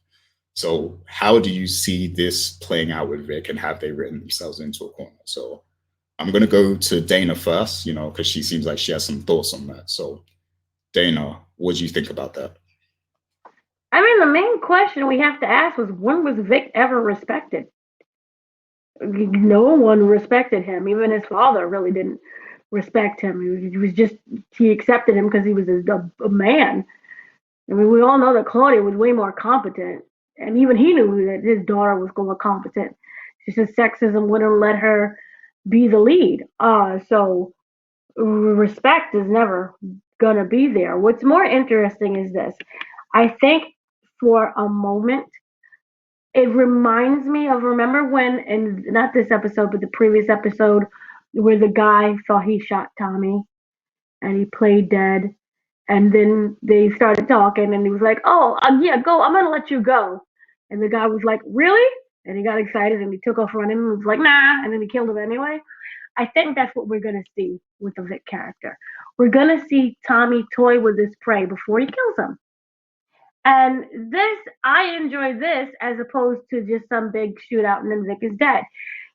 So how do you see this playing out with Vic, and have they written themselves into a corner? So I'm going to go to Dana first, because she seems like she has some thoughts on that. So Dana, what do you think about that? I mean, the main question we have to ask was, when was Vic ever respected? No one respected him. Even his father really didn't respect him. He accepted him because he was a man. I mean, we all know that Claudia was way more competent, and even he knew that his daughter was more competent. It's just sexism wouldn't let her be the lead. So respect is never gonna be there. What's more interesting is this. I think for a moment, it reminds me of, remember when, and not this episode, but the previous episode, where the guy thought he shot Tommy and he played dead, and then they started talking, and he was like, "Oh, yeah, go. I'm gonna let you go." And the guy was like, "Really?" And he got excited and he took off running and was like, "Nah," and then he killed him anyway. I think that's what we're gonna see with the Vic character. We're gonna see Tommy toy with his prey before he kills him. And this, I enjoy this as opposed to just some big shootout and then Vic is dead.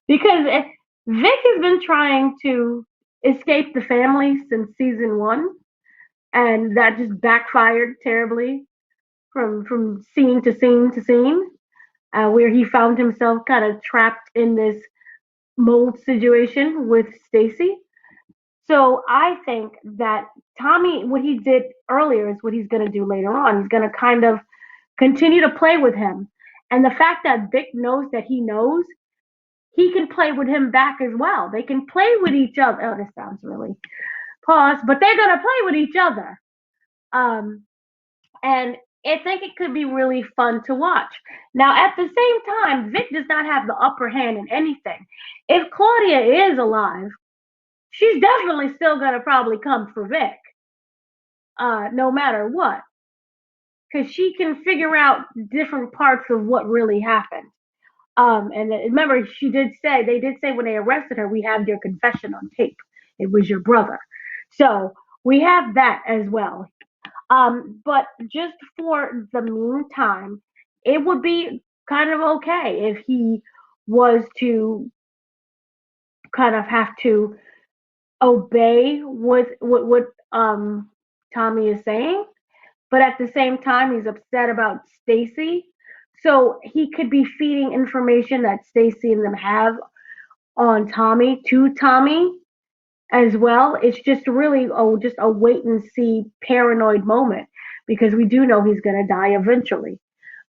Because Vic has been trying to escape the family since season one, and that just backfired terribly from scene to scene to scene, where he found himself kind of trapped in this mold situation with Stacy. So I think that Tommy, what he did earlier is what he's going to do later on. He's going to kind of continue to play with him. And the fact that Vic knows that he knows, he can play with him back as well. They can play with each other. Oh, this sounds really pause, but they're going to play with each other. And I think it could be really fun to watch. Now, at the same time, Vic does not have the upper hand in anything. If Claudia is alive, she's definitely still going to probably come for Vic, no matter what. Because she can figure out different parts of what really happened. And remember, they did say when they arrested her, we have your confession on tape. It was your brother. So we have that as well. But just for the meantime, it would be kind of okay if he was to kind of have to obey what Tommy is saying, but at the same time he's upset about Stacy. So he could be feeding information that Stacy and them have on Tommy to Tommy as well. It's just really just a wait and see paranoid moment, because we do know he's going to die eventually.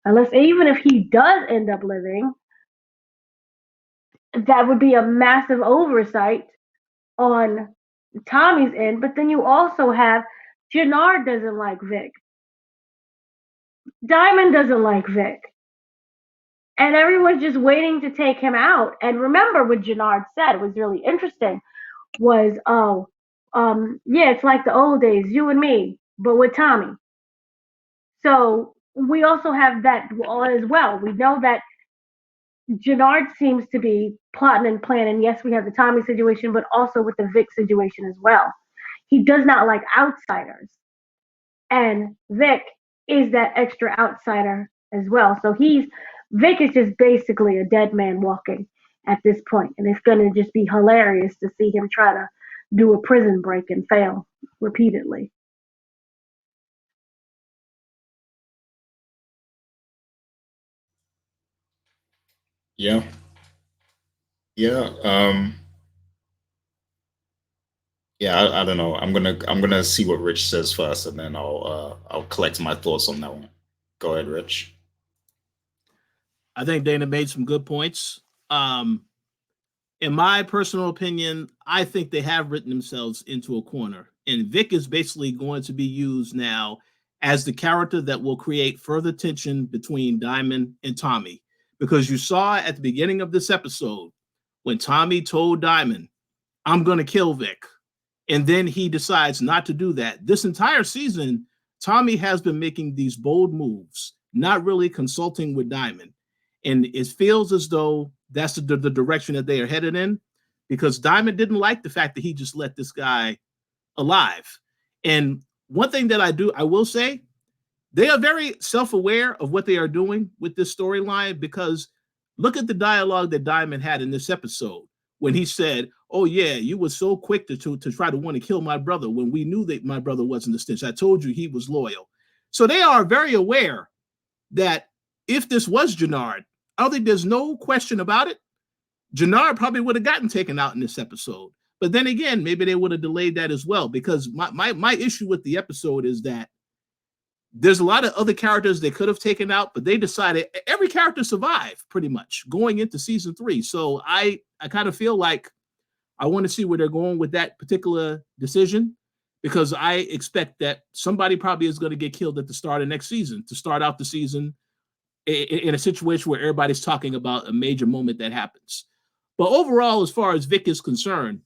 Unless, even if he does end up living, that would be a massive oversight on Tommy's end. But then you also have Jannard doesn't like Vic. Diamond doesn't like Vic. And everyone's just waiting to take him out. And remember what Jannard said, it was really interesting, was, yeah, it's like the old days, you and me, but with Tommy. So we also have that as well. We know that Jannard seems to be plotting and planning. Yes, we have the Tommy situation, but also with the Vic situation as well. He does not like outsiders. And Vic is that extra outsider as well. So Vic is just basically a dead man walking at this point. And it's going to just be hilarious to see him try to do a prison break and fail repeatedly. Yeah. Yeah. Yeah, I don't know. I'm gonna see what Rich says first, and then I'll collect my thoughts on that one. Go ahead, Rich. I think Dana made some good points. In my personal opinion, I think they have written themselves into a corner. And Vic is basically going to be used now as the character that will create further tension between Diamond and Tommy. Because you saw at the beginning of this episode when Tommy told Diamond, I'm going to kill Vic. And then he decides not to do that. This entire season, Tommy has been making these bold moves, not really consulting with Diamond. And it feels as though that's the direction that they are headed in, because Diamond didn't like the fact that he just let this guy alive. And one thing that I will say, they are very self-aware of what they are doing with this storyline, because look at the dialogue that Diamond had in this episode when he said, oh yeah, you were so quick to try to want to kill my brother when we knew that my brother wasn't a snitch. I told you he was loyal. So they are very aware that if this was Jannard, I don't think there's no question about it. Jannard probably would have gotten taken out in this episode. But then again, maybe they would have delayed that as well, because my issue with the episode is that there's a lot of other characters they could have taken out, but they decided every character survived pretty much going into season 3. So I kind of feel like I want to see where they're going with that particular decision, because I expect that somebody probably is going to get killed at the start of next season to start out the season in a situation where everybody's talking about a major moment that happens. But overall, as far as Vic is concerned,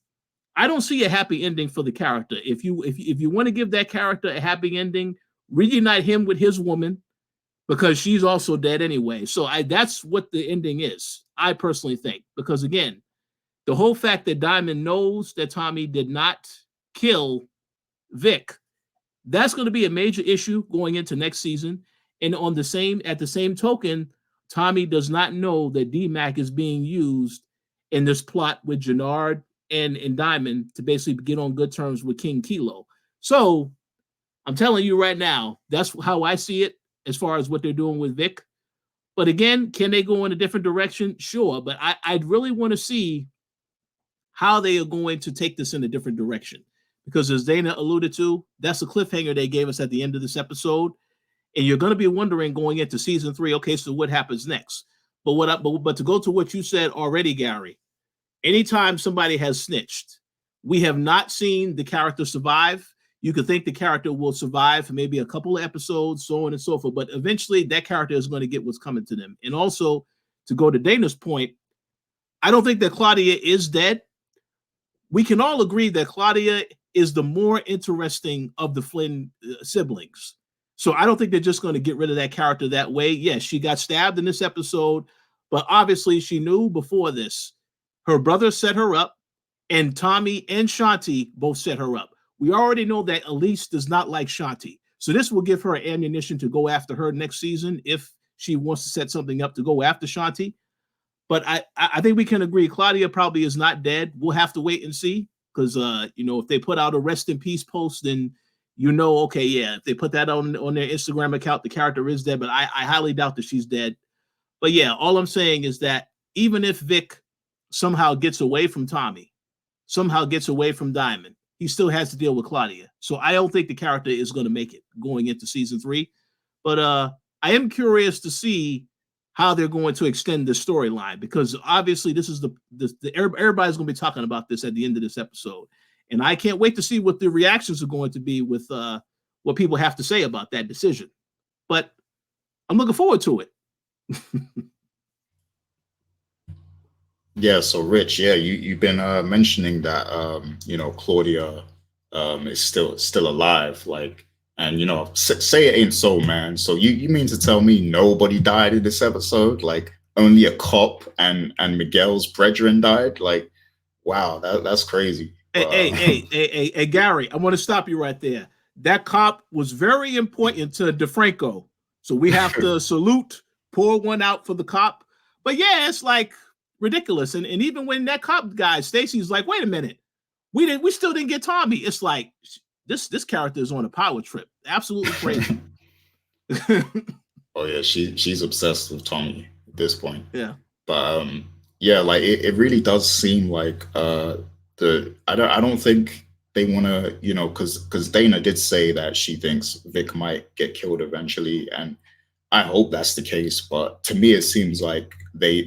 I don't see a happy ending for the character. If you want to give that character a happy ending, reunite him with his woman, because she's also dead anyway. So that's what the ending is, I personally think. Because again, the whole fact that Diamond knows that Tommy did not kill Vic, that's going to be a major issue going into next season. And at the same token, Tommy does not know that D-Mac is being used in this plot with Jannard and Diamond to basically get on good terms with King Kilo. So I'm telling you right now, that's how I see it as far as what they're doing with Vic. But again, can they go in a different direction? Sure. But I'd really want to see how they are going to take this in a different direction. Because as Dana alluded to, that's a cliffhanger they gave us at the end of this episode. And you're going to be wondering going into season 3, okay, so what happens next? But to go to what you said already, Gary, anytime somebody has snitched, we have not seen the character survive. You could think the character will survive for maybe a couple of episodes, so on and so forth. But eventually that character is going to get what's coming to them. And also, to go to Dana's point, I don't think that Claudia is dead. We can all agree that Claudia is the more interesting of the Flynn siblings. So I don't think they're just going to get rid of that character that way. Yes, she got stabbed in this episode, but obviously she knew before this. Her brother set her up, and Tommy and Shanti both set her up. We already know that Elise does not like Shanti. So this will give her ammunition to go after her next season if she wants to set something up to go after Shanti. But I think we can agree Claudia probably is not dead. We'll have to wait and see, because if they put out a rest in peace post, then okay, yeah, if they put that on their Instagram account, the character is dead. But I highly doubt that she's dead. But yeah, all I'm saying is that even if Vic somehow gets away from Tommy, somehow gets away from Diamond, he still has to deal with Claudia. So I don't think the character is going to make it going into season 3. But I am curious to see how they're going to extend the storyline, because obviously this is everybody's going to be talking about this at the end of this episode. And I can't wait to see what the reactions are going to be with what people have to say about that decision. But I'm looking forward to it. Yeah, so Rich, yeah, you've been mentioning that Claudia is still alive, like, and say it ain't so, man. So you mean to tell me nobody died in this episode? Like only a cop and Miguel's brethren died? Like, wow, that's crazy. Hey, Gary, I want to stop you right there. That cop was very important to DeFranco, so we have to salute, pour one out for the cop. But yeah, it's like ridiculous. And even when that cop guy, Stacy's like, wait a minute, we still didn't get Tommy. It's like this character is on a power trip. Absolutely crazy. Oh yeah, she's obsessed with Tommy at this point. Yeah. But yeah, like it really does seem like I don't think they want to, because Dana did say that she thinks Vic might get killed eventually, and I hope that's the case, but to me, it seems like they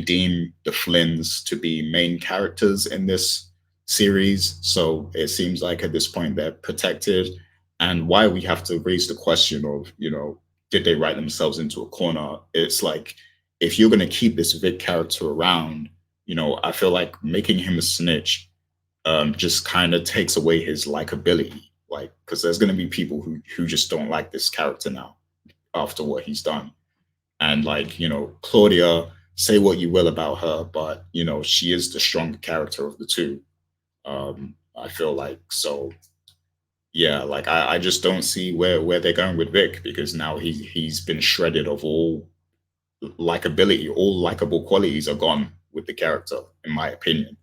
deem the Flynns to be main characters in this series. So it seems like at this point they're protected, and why we have to raise the question of, did they write themselves into a corner? It's like, if you're going to keep this Vic character around, I feel like making him a snitch just kind of takes away his likability. Like, because there's going to be people who just don't like this character now after what he's done. And like, Claudia, say what you will about her, but she is the stronger character of the two. I feel like. So yeah, like I just don't see where they're going with Vic, because now he's been shredded of all likability. All likable qualities are gone with the character, in my opinion.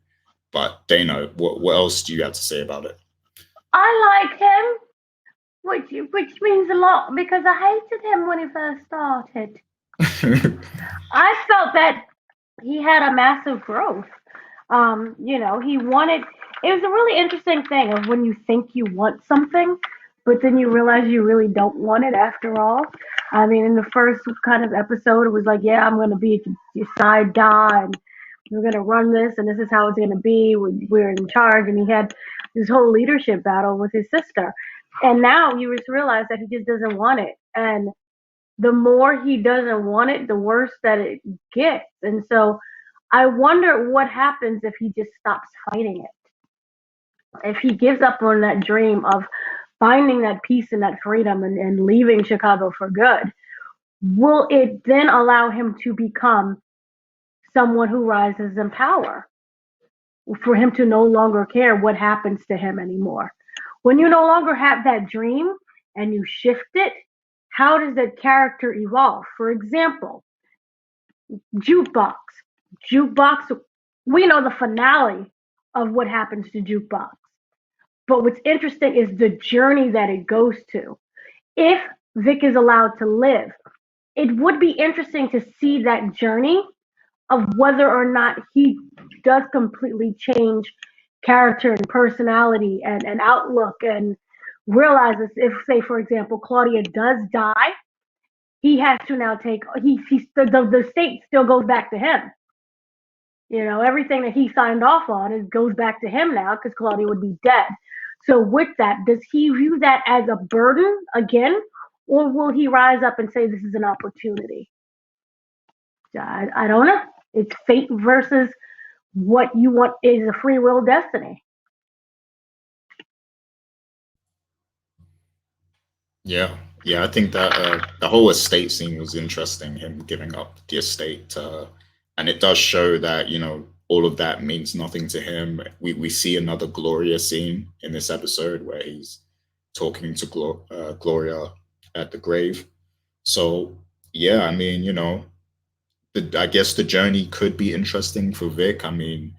But Dana, what else do you have to say about it? I like him, which means a lot, because I hated him when he first started. I felt that he had a massive growth. He wanted. It was a really interesting thing of when you think you want something, but then you realize you really don't want it after all. I mean, in the first kind of episode, it was like, yeah, I'm going to be your side guy, and we're going to run this, and this is how it's going to be. We're in charge, and he had this whole leadership battle with his sister. And now you just realize that he just doesn't want it. And the more he doesn't want it, the worse that it gets. And so I wonder what happens if he just stops fighting it. If he gives up on that dream of finding that peace and that freedom and leaving Chicago for good, will it then allow him to become someone who rises in power? For him to no longer care what happens to him anymore. When you no longer have that dream and you shift it, how does that character evolve? For example, Jukebox. Jukebox, we know the finale of what happens to Jukebox. But what's interesting is the journey that it goes to. If Vic is allowed to live, it would be interesting to see that journey of whether or not he does completely change character and personality and outlook, and realizes if, say, for example, Claudia does die, he has to now take the state still goes back to him. Everything that he signed off on goes back to him now, because Claudia would be dead. So with that, does he view that as a burden again, or will he rise up and say this is an opportunity? I don't know. It's fate versus what you want is a free will destiny. Yeah, yeah, I think that the whole estate scene was interesting. Him giving up the estate, and it does show that all of that means nothing to him. We see another Gloria scene in this episode where he's talking to Gloria at the grave. So yeah, I mean, I guess the journey could be interesting for Vic. I mean,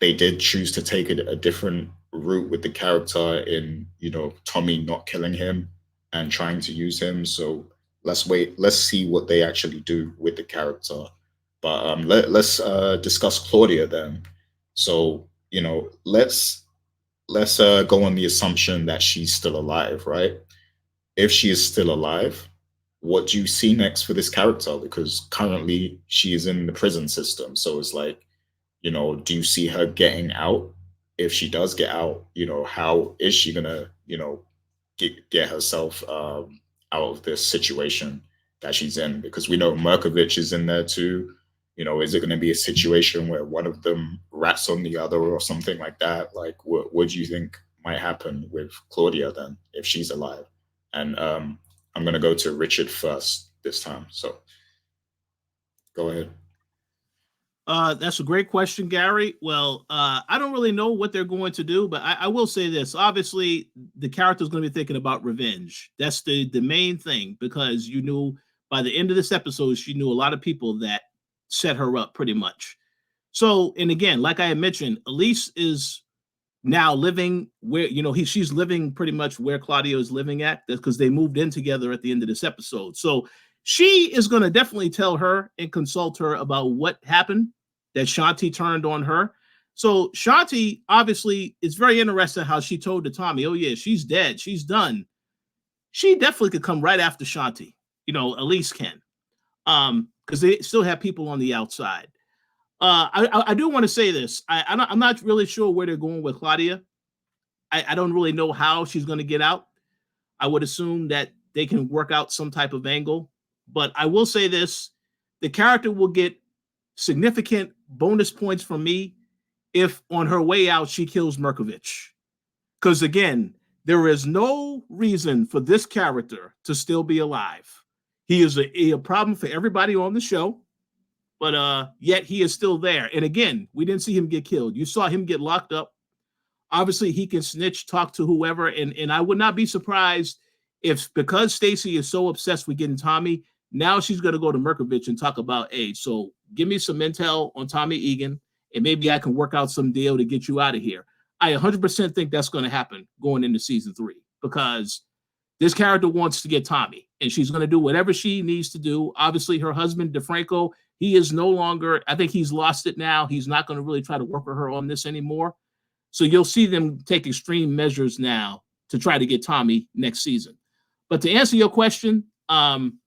they did choose to take a different route with the character in, Tommy not killing him and trying to use him. So let's see what they actually do with the character. But let's discuss Claudia then. So, let's go on the assumption that she's still alive, right? If she is still alive, what do you see next for this character? Because currently she is in the prison system. So it's like, do you see her getting out? If she does get out, how is she gonna, get herself out of this situation that she's in? Because we know Merkovich is in there too. Is it going to be a situation where one of them rats on the other or something like that? Like, what do you think might happen with Claudia then if she's alive? And I'm going to go to Richard first this time. So go ahead. That's a great question, Gary. Well, I don't really know what they're going to do, but I will say this. Obviously, the character's going to be thinking about revenge. That's the main thing, because you knew by the end of this episode, she knew a lot of people that set her up pretty much. So, and again, like I had mentioned, Elise is now living where, she's living pretty much where Claudia is living at, because they moved in together at the end of this episode. So she is going to definitely tell her and consult her about what happened, that Shanti turned on her. So Shanti, obviously, it's very interesting how she told to Tommy, oh yeah, she's dead, she's done. She definitely could come right after Shanti. Elise can, because they still have people on the outside. I do want to say this. I'm not really sure where they're going with Claudia. I don't really know how she's going to get out. I would assume that they can work out some type of angle. But I will say this: the character will get significant bonus points from me if on her way out she kills Merkovich. Because again, there is no reason for this character to still be alive. He is a problem for everybody on the show, but yet he is still there. And again, we didn't see him get killed. You saw him get locked up. Obviously, he can snitch, talk to whoever, and I would not be surprised if, because Stacy is so obsessed with getting Tommy, now she's going to go to Merkovich and talk about, hey, so give me some intel on Tommy Egan, and maybe I can work out some deal to get you out of here. I 100% think that's going to happen going into season 3, because this character wants to get Tommy, and she's going to do whatever she needs to do. Obviously, her husband, DeFranco, he is no longer, I think he's lost it now. He's not going to really try to work with her on this anymore. So you'll see them take extreme measures now to try to get Tommy next season. But to answer your question, I'm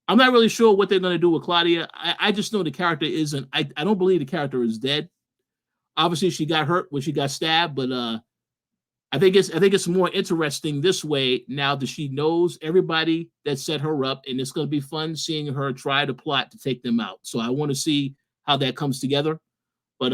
not really sure what they're going to do with Claudia. I just know the character isn't, I don't believe the character is dead. Obviously, she got hurt when she got stabbed, but I think it's more interesting this way now that she knows everybody that set her up, and it's going to be fun seeing her try to plot to take them out. So I want to see how that comes together. But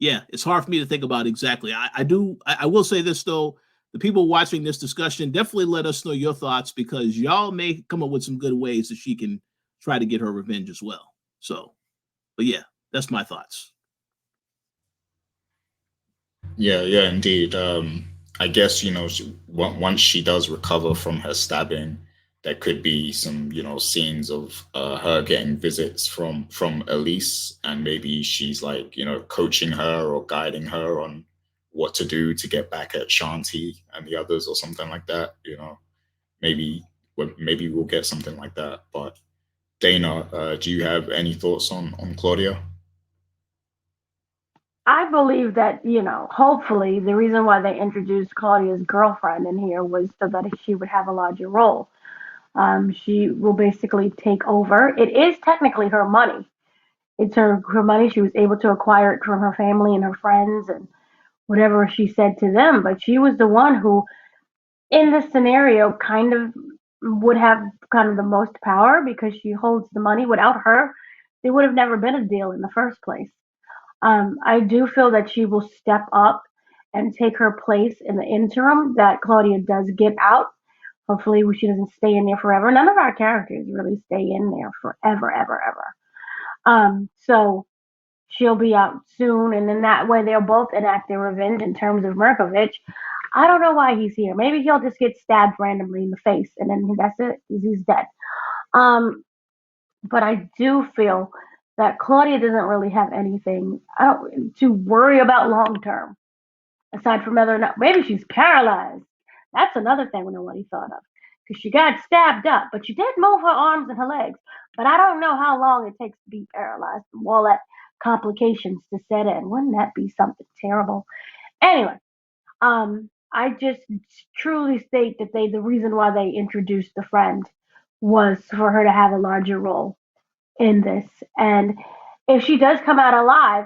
yeah, it's hard for me to think about exactly. I will say this though: the people watching this discussion, definitely let us know your thoughts, because y'all may come up with some good ways that she can try to get her revenge as well. So, but yeah, that's my thoughts. Yeah, yeah, indeed. I guess, once she does recover from her stabbing, there could be some, scenes of her getting visits from Elise, and maybe she's like, coaching her or guiding her on what to do to get back at Shanti and the others or something like that. Maybe maybe we'll get something like that. But Dana, do you have any thoughts on Claudia? I believe that, hopefully the reason why they introduced Claudia's girlfriend in here was so that she would have a larger role. She will basically take over. It is technically her money. It's her money. She was able to acquire it from her family and her friends and whatever she said to them. But she was the one who, in this scenario, kind of would have kind of the most power because she holds the money. Without her, there would have never been a deal in the first place. I do feel that she will step up and take her place in the interim that Claudia does get out. Hopefully, she doesn't stay in there forever. None of our characters really stay in there forever, ever, ever. So she'll be out soon, and in that way, they'll both enact their revenge in terms of Merkovich. I don't know why he's here. Maybe he'll just get stabbed randomly in the face, and then that's it. He's dead. But I do feel that Claudia doesn't really have anything to worry about long term, aside from whether or not maybe she's paralyzed. That's another thing nobody thought of, because she got stabbed up, but she did move her arms and her legs. But I don't know how long it takes to be paralyzed from all that complications to set in. Wouldn't that be something terrible? Anyway, I just truly state that the reason why they introduced the friend was for her to have a larger role in this. And if she does come out alive,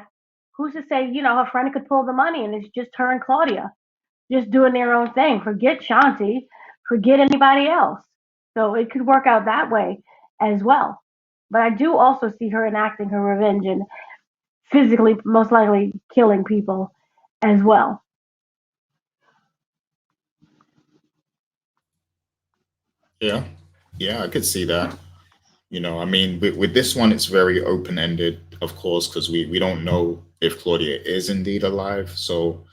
who's to say, her friend could pull the money and it's just her and Claudia just doing their own thing. Forget Shanti, forget anybody else. So it could work out that way as well. But I do also see her enacting her revenge and physically, most likely, killing people as well. Yeah, yeah, I could see that. I mean, with this one, it's very open ended, of course, because we don't know if Claudia is indeed alive. So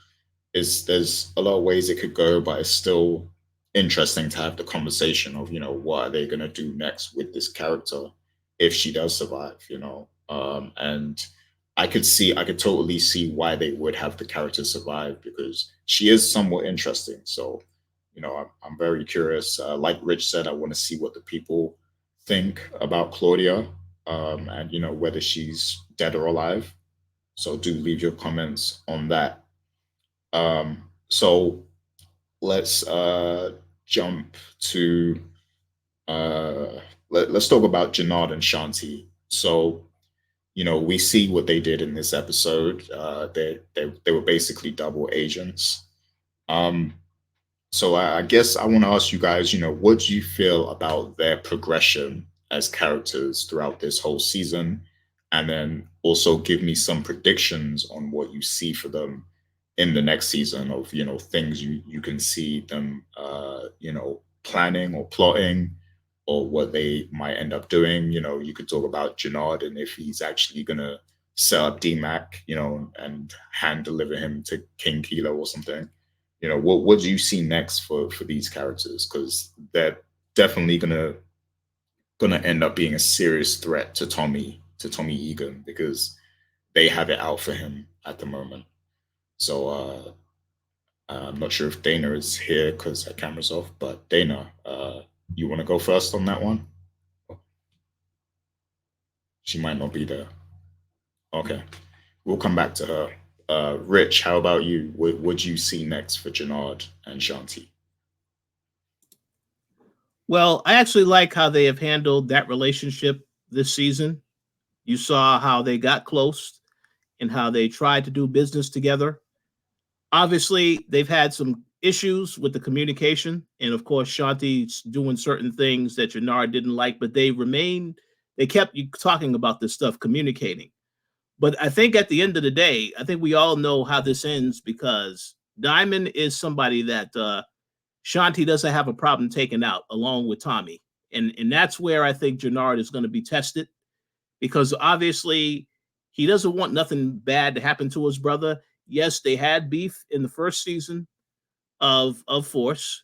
there's a lot of ways it could go, but it's still interesting to have the conversation of, what are they gonna do next with this character if she does survive, and I could totally see why they would have the character survive, because she is somewhat interesting. So, I'm very curious. Like Rich said, I want to see what the people think about Claudia, and whether she's dead or alive. So do leave your comments on that. So let's jump to Let's talk about Janard and Shanti. So, we see what they did in this episode. They were basically double agents. Um, so I guess I want to ask you guys, what do you feel about their progression as characters throughout this whole season? And then also give me some predictions on what you see for them in the next season of, things you can see them, planning or plotting or what they might end up doing. You could talk about Janard and if he's actually going to set up DMAC, and hand deliver him to King Kilo or something. What do you see next for these characters? Because they're definitely gonna end up being a serious threat to Tommy Egan because they have it out for him at the moment. So I'm not sure if Dana is here because her camera's off, but Dana, you want to go first on that one? She might not be there. Okay, we'll come back to her. Rich, how about you? What do you see next for Janard and Shanti? Well, I actually like how they have handled that relationship this season. You saw how they got close and how they tried to do business together. Obviously, they've had some issues with the communication. And of course, Shanti's doing certain things that Janard didn't like, but they kept talking about this stuff, communicating. But I think at the end of the day, I think we all know how this ends because Diamond is somebody that Shanti doesn't have a problem taking out along with Tommy. And that's where I think Janard is going to be tested because obviously he doesn't want nothing bad to happen to his brother. Yes, they had beef in the first season of Force,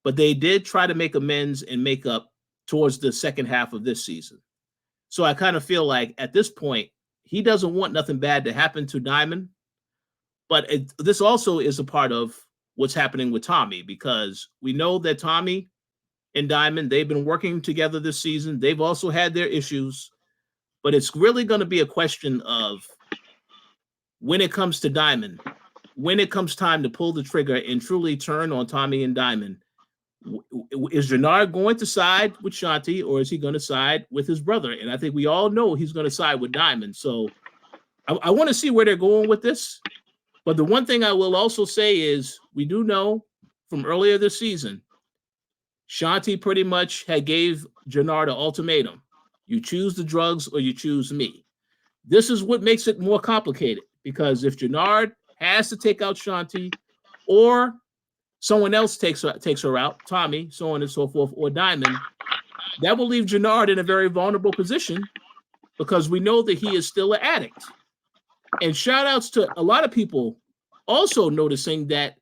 but they did try to make amends and make up towards the second half of this season. So I kind of feel like at this point, he doesn't want nothing bad to happen to Diamond. But this also is a part of what's happening with Tommy because we know that Tommy and Diamond, they've been working together this season. They've also had their issues, but it's really going to be a question of when it comes to Diamond, when it comes time to pull the trigger and truly turn on Tommy and Diamond, is Janard going to side with Shanti or is he going to side with his brother? And I think we all know he's going to side with Diamond. So I want to see where they're going with this. But the one thing I will also say is we do know from earlier this season, Shanti pretty much had gave Janard an ultimatum. You choose the drugs or you choose me. This is what makes it more complicated because if Janard has to take out Shanti or someone else takes her out, Tommy, so on and so forth, or Diamond, that will leave Janard in a very vulnerable position because we know that he is still an addict. And shout outs to a lot of people also noticing that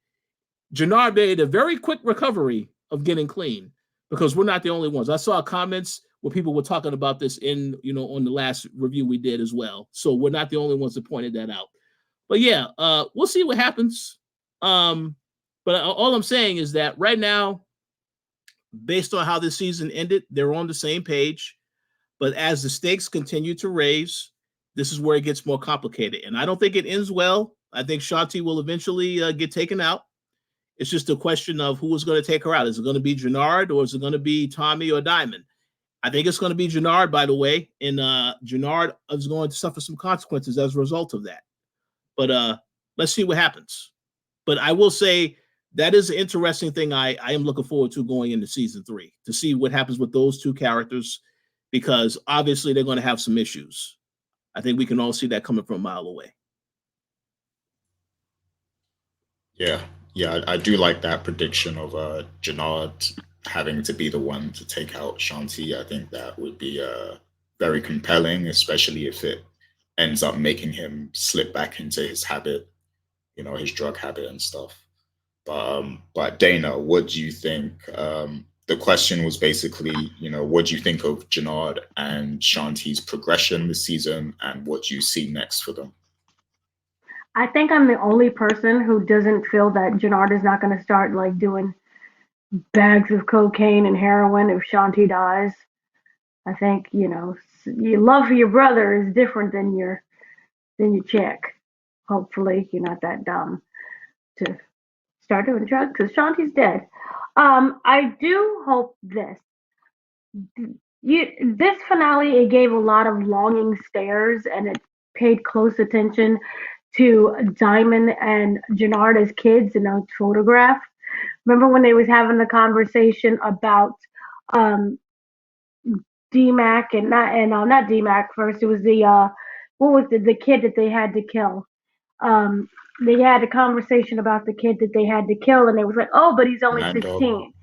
Janard made a very quick recovery of getting clean because we're not the only ones. I saw comments where people were talking about this on the last review we did as well. So we're not the only ones that pointed that out. But yeah, we'll see what happens. But all I'm saying is that right now, based on how this season ended, they're on the same page. But as the stakes continue to raise, this is where it gets more complicated. And I don't think it ends well. I think Shanti will eventually get taken out. It's just a question of who is going to take her out. Is it going to be Janard or is it going to be Tommy or Diamond? I think it's going to be Janard, by the way. And Janard is going to suffer some consequences as a result of that. But let's see what happens. But I will say that is an interesting thing I am looking forward to going into season 3 to see what happens with those two characters because obviously they're going to have some issues. I think we can all see that coming from a mile away. Yeah, I do like that prediction of Janard having to be the one to take out Shanti. I think that would be very compelling, especially if it ends up making him slip back into his habit, his drug habit and stuff. But Dana, what do you think? The question was basically, what do you think of Janard and Shanti's progression this season, and what do you see next for them? I think I'm the only person who doesn't feel that Janard is not going to start like doing bags of cocaine and heroin if Shanti dies. I think your love for your brother is different than your chick. Hopefully, you're not that dumb to start doing drugs because Shanti's dead. I do hope this. This finale, it gave a lot of longing stares, and it paid close attention to Diamond and Jannard as kids in a photograph. Remember when they was having the conversation about um DMAC and not DMAC first. It was the what was the kid that they had to kill. Um, they had a conversation about the kid that they had to kill, and they was like, "Oh, but he's only Mad Dog. 16."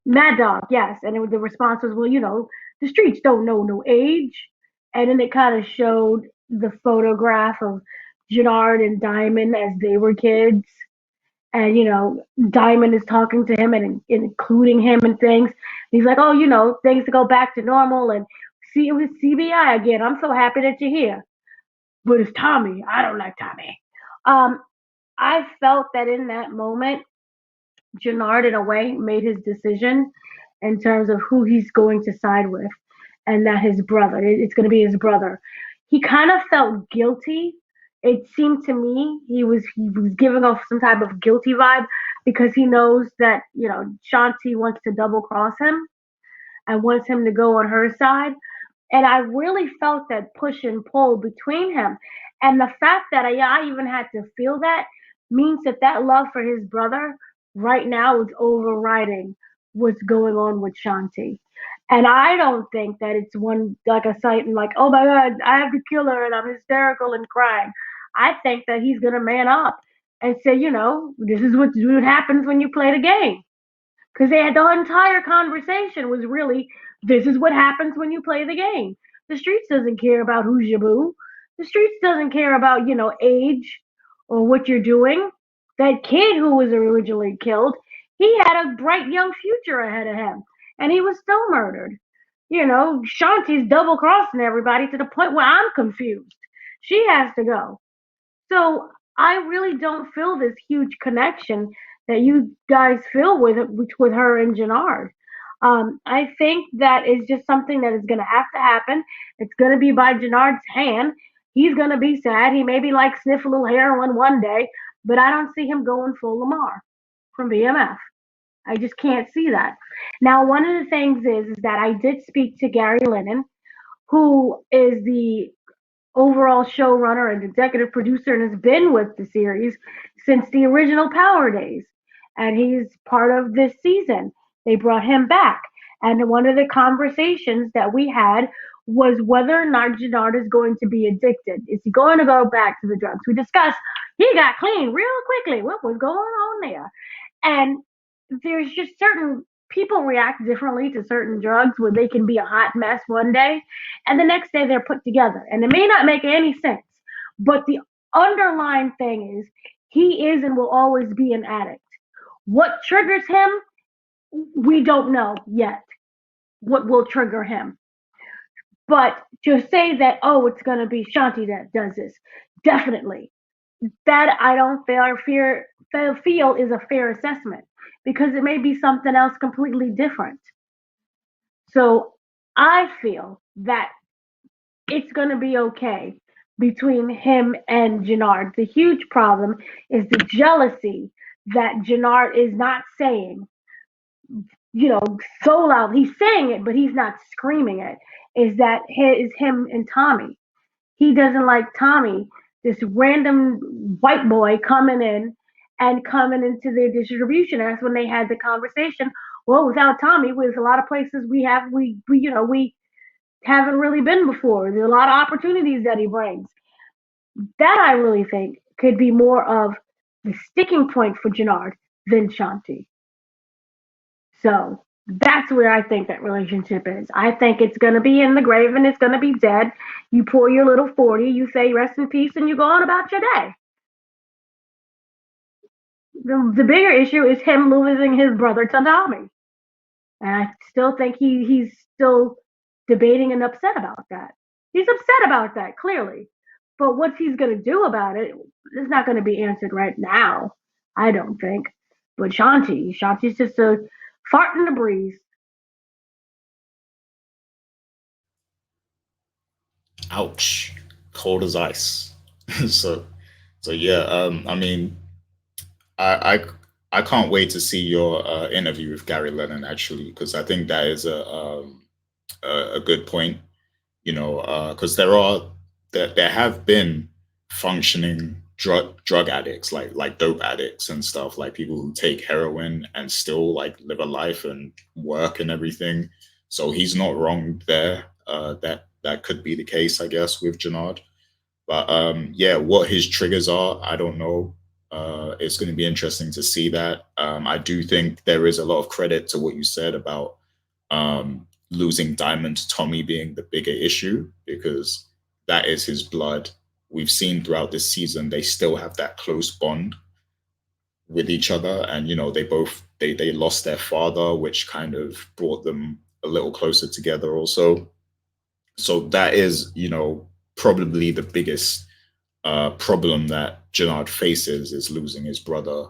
Mad Dog, yes. And the response was, "Well, the streets don't know no age." And then it kind of showed the photograph of Jannard and Diamond as they were kids, and Diamond is talking to him and including him and things. He's like, "Oh, things to go back to normal, and see it was CBI again. I'm so happy that you're here." But it's Tommy. I don't like Tommy. Um, I felt that in that moment, Jannard, in a way, made his decision in terms of who he's going to side with, and that his brother, it's going to be his brother. He kind of felt guilty. It seemed to me he was giving off some type of guilty vibe because he knows that Shanti wants to double cross him and wants him to go on her side. And I really felt that push and pull between him. And the fact that I even had to feel that means that that love for his brother right now is overriding what's going on with Shanti. And I don't think that it's one like a sight and like, oh my God, I have to kill her and I'm hysterical and crying. I think that he's gonna man up and say, this is what happens when you play the game. Because they had the entire conversation was really, this is what happens when you play the game. The streets doesn't care about who's your boo. The streets doesn't care about, age or what you're doing. That kid who was originally killed, he had a bright young future ahead of him. And he was still murdered. Shanti's double crossing everybody to the point where I'm confused. She has to go. So I really don't feel this huge connection that you guys feel with her and Jannard. I think that is just something that is going to have to happen. It's going to be by Jannard's hand. He's going to be sad. He maybe like sniff a little heroin one day, but I don't see him going full Lamar from BMF. I just can't see that. Now, one of the things is that I did speak to Gary Lennon, who is the overall showrunner and executive producer and has been with the series since the original Power days. And he's part of this season. They brought him back. And one of the conversations that we had was whether or not Jannard is going to be addicted. Is he going to go back to the drugs? We discussed he got clean real quickly. What was going on there? And there's just certain people react differently to certain drugs where they can be a hot mess one day and the next day they're put together. And it may not make any sense, but the underlying thing is he is and will always be an addict. What triggers him, we don't know yet what will trigger him. But to say that, oh, it's going to be Shanti that does this, definitely. That I don't feel is a fair assessment because it may be something else completely different. So I feel that it's going to be okay between him and Jannard. The huge problem is the jealousy that Jannard is not saying, so loud. He's saying it, but he's not screaming it. Is that is him and Tommy? He doesn't like Tommy, this random white boy coming in and coming into their distribution. And that's when they had the conversation. Well, without Tommy, there's a lot of places we haven't really been before. There's a lot of opportunities that he brings. That I really think could be more of the sticking point for Jannard than Shanti. So that's where I think that relationship is. I think it's going to be in the grave and it's going to be dead. You pour your little 40, you say rest in peace, and you go on about your day. The bigger issue is him losing his brother to Tommy. And I still think he's still debating and upset about that. He's upset about that, clearly. But what he's going to do about it is not going to be answered right now, I don't think. But Shanti's just a fart in the breeze. Ouch. Cold as ice. so so yeah, I mean, I I can't wait to see your interview with Gary Lennon actually, because I think that is a a good point. You know, because there have been functioning drug addicts, like dope addicts and stuff, like people who take heroin and still like live a life and work and everything. So he's not wrong there. That could be the case, I guess, with Janard. But yeah, what his triggers are, I don't know. It's going to be interesting to see that. I do think there is a lot of credit to what you said about losing Diamond to Tommy being the bigger issue, because that is his blood. We've seen throughout this season they still have that close bond with each other, and you know they lost their father, which kind of brought them a little closer together also. So that is, you know, probably the biggest problem that Janard faces, is losing his brother,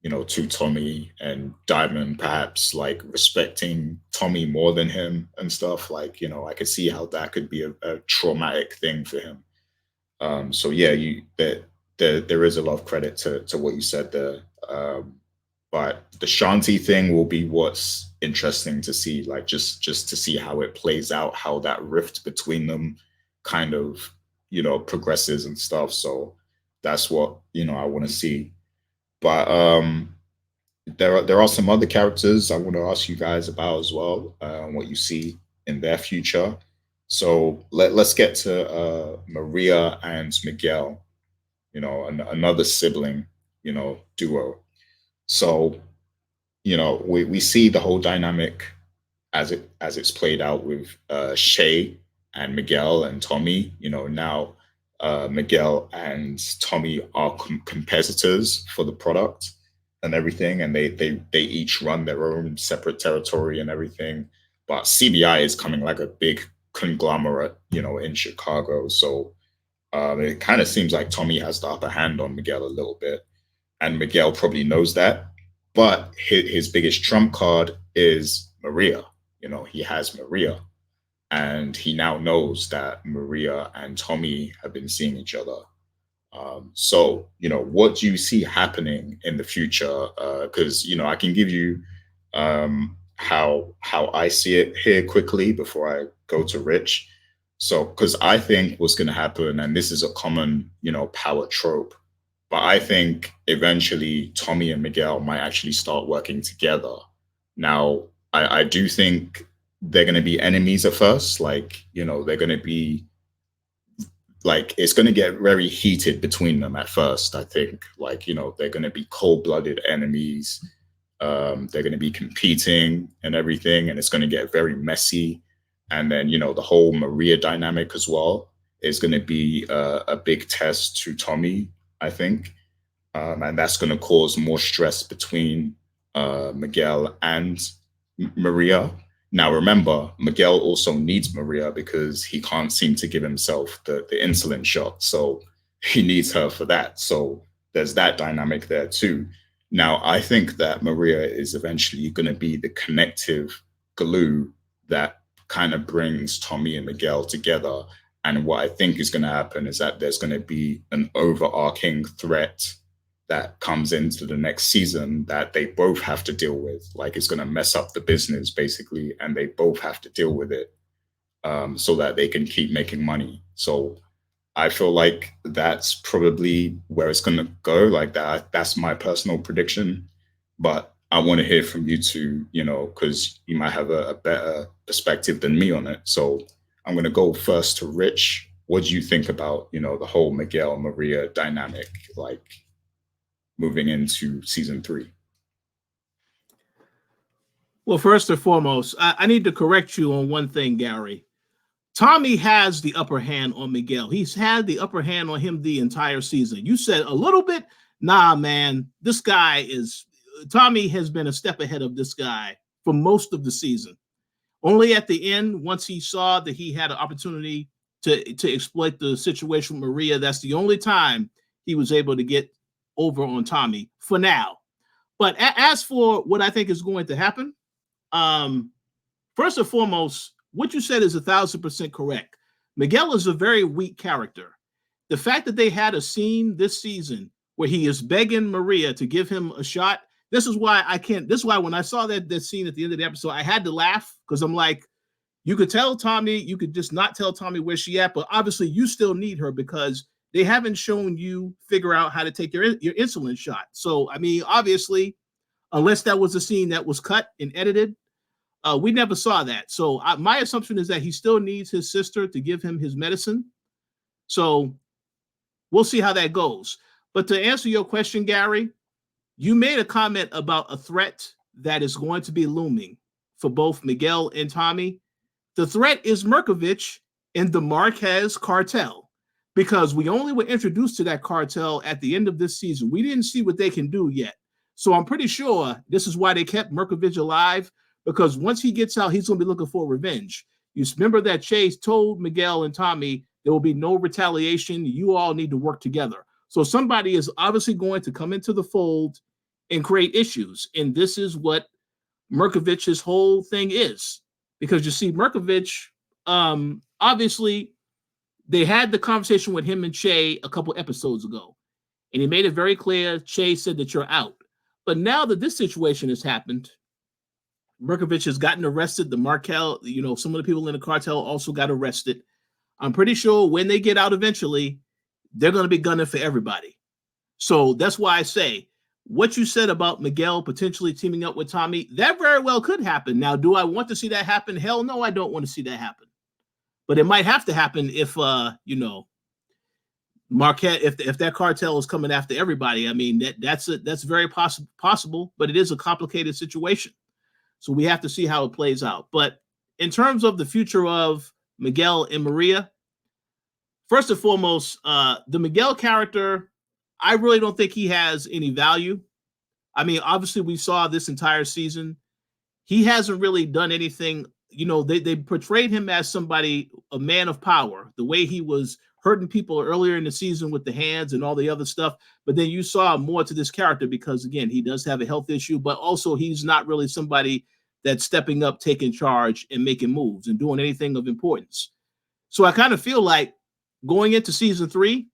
you know, to Tommy, and Diamond perhaps like respecting Tommy more than him and stuff. Like, you know, I could see how that could be a traumatic thing for him. So yeah, there is a lot of credit to what you said there. But the Shanti thing will be what's interesting to see, like just to see how it plays out, how that rift between them kind of, you know, progresses and stuff. So that's what, you know, I want to see. But there are some other characters I want to ask you guys about as well, what you see in their future. So let's get to Maria and Miguel, you know, another sibling, you know, duo. So, you know, we see the whole dynamic as it's played out with Shay and Miguel and Tommy. You know, now Miguel and Tommy are competitors for the product and everything, and they each run their own separate territory and everything. But CBI is coming like a big conglomerate, you know, in Chicago. So it kind of seems like Tommy has the upper hand on Miguel a little bit, and Miguel probably knows that. But his biggest trump card is Maria. You know, he has Maria, and he now knows that Maria and Tommy have been seeing each other. So, you know, what do you see happening in the future? Because you know, I can give you how I see it here quickly before I go to Rich. So, because I think what's going to happen, and this is a common, you know, power trope, but I think eventually Tommy and Miguel might actually start working together. Now, I do think they're going to be enemies at first. Like, you know, they're going to be like, it's going to get very heated between them at first. I think, like, you know, they're going to be cold-blooded enemies. They're going to be competing and everything, and it's going to get very messy. And then, you know, the whole Maria dynamic as well is going to be a big test to Tommy, I think. And that's going to cause more stress between Miguel and Maria. Now, remember, Miguel also needs Maria because he can't seem to give himself the insulin shot. So he needs her for that. So there's that dynamic there too. Now, I think that Maria is eventually going to be the connective glue that kind of brings Tommy and Miguel together. And what I think is going to happen is that there's going to be an overarching threat that comes into the next season that they both have to deal with. Like, it's going to mess up the business basically, and they both have to deal with it so that they can keep making money. So I feel like that's probably where it's going to go. Like that's my personal prediction. But I want to hear from you two, you know, because you might have a better perspective than me on it. So I'm going to go first to Rich. What do you think about, you know, the whole Miguel Maria dynamic, like moving into season 3? Well, first and foremost, I need to correct you on one thing, Gary. Tommy has the upper hand on Miguel. He's had the upper hand on him the entire season. You said a little bit. Nah, man, Tommy has been a step ahead of this guy for most of the season. Only at the end, once he saw that he had an opportunity to exploit the situation with Maria, that's the only time he was able to get over on Tommy for now. But as for what I think is going to happen, first and foremost, what you said is 1,000% correct. Miguel is a very weak character. The fact that they had a scene this season where he is begging Maria to give him a shot, this is why when I saw that scene at the end of the episode, I had to laugh because I'm like, You could tell Tommy, you could just not tell Tommy where she at, but obviously you still need her because they haven't shown you figure out how to take your insulin shot. So, I mean, obviously, unless that was a scene that was cut and edited, we never saw that. So my assumption is that he still needs his sister to give him his medicine. So we'll see how that goes. But to answer your question, Gary, you made a comment about a threat that is going to be looming for both Miguel and Tommy. The threat is Mirkovich and the Marquez cartel, because we only were introduced to that cartel at the end of this season. We didn't see what they can do yet. So I'm pretty sure this is why they kept Mirkovich alive, because once he gets out, he's going to be looking for revenge. You remember that Chase told Miguel and Tommy there will be no retaliation. You all need to work together. So somebody is obviously going to come into the fold and create issues. And this is what Mirkovich's whole thing is. Because you see, Mirkovich, obviously, they had the conversation with him and Che a couple episodes ago. And he made it very clear. Che said that you're out. But now that this situation has happened, Mirkovich has gotten arrested. The Markel, some of the people in the cartel also got arrested. I'm pretty sure when they get out eventually, they're going to be gunning for everybody. So that's why I say what you said about Miguel potentially teaming up with Tommy, that very well could happen. Now, do I want to see that happen? Hell no, I don't want to see that happen. But it might have to happen if, Marquette, if that cartel is coming after everybody. I mean, that's very possible, but it is a complicated situation. So we have to see how it plays out. But in terms of the future of Miguel and Maria, first and foremost, the Miguel character, I really don't think he has any value. I mean, obviously, we saw this entire season. He hasn't really done anything. They portrayed him as somebody, a man of power, the way he was hurting people earlier in the season with the hands and all the other stuff. But then you saw more to this character because, again, he does have a health issue, but also he's not really somebody that's stepping up, taking charge, and making moves and doing anything of importance. So I kind of feel like going into season 3,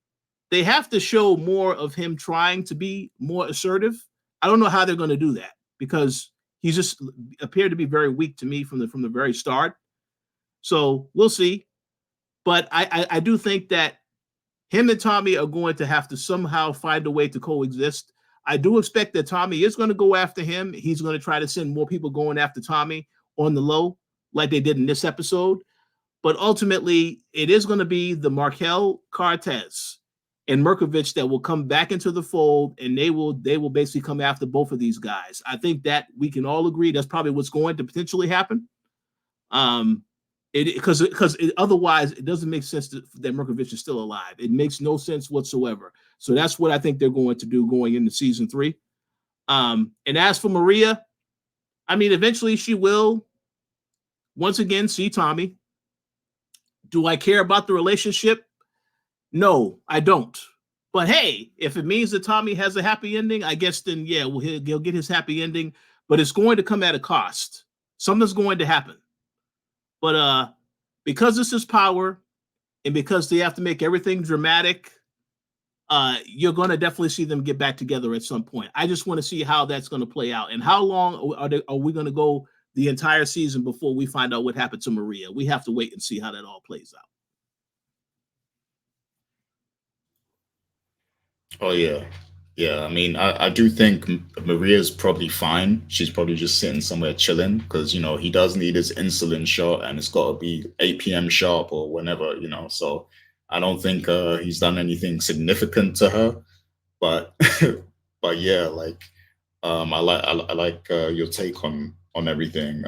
they have to show more of him trying to be more assertive. I don't know how they're going to do that because he just appeared to be very weak to me from the very start. So we'll see. But I do think that him and Tommy are going to have to somehow find a way to coexist. I do expect that Tommy is going to go after him. He's going to try to send more people going after Tommy on the low, like they did in this episode. But ultimately, it is going to be the Markel Cortez and Mirkovich that will come back into the fold, and they will basically come after both of these guys. I think that we can all agree that's probably what's going to potentially happen. Because otherwise it doesn't make sense that Mirkovich is still alive. It makes no sense whatsoever. So that's what I think they're going to do going into season 3. And as for Maria, I mean, eventually she will once again see Tommy. Do I care about the relationship? No, I don't. But hey, if it means that Tommy has a happy ending, I guess then, yeah, well, he'll get his happy ending, but it's going to come at a cost. Something's going to happen. But because this is Power and because they have to make everything dramatic, you're going to definitely see them get back together at some point. I just want to see how that's going to play out. And how long are we going to go the entire season before we find out what happened to Maria? We have to wait and see how that all plays out. Oh, yeah. Yeah, I mean, I do think Maria's probably fine. She's probably just sitting somewhere chilling because, he does need his insulin shot and it's got to be 8 p.m. sharp or whenever, So I don't think he's done anything significant to her. But but yeah, like I like your take on everything.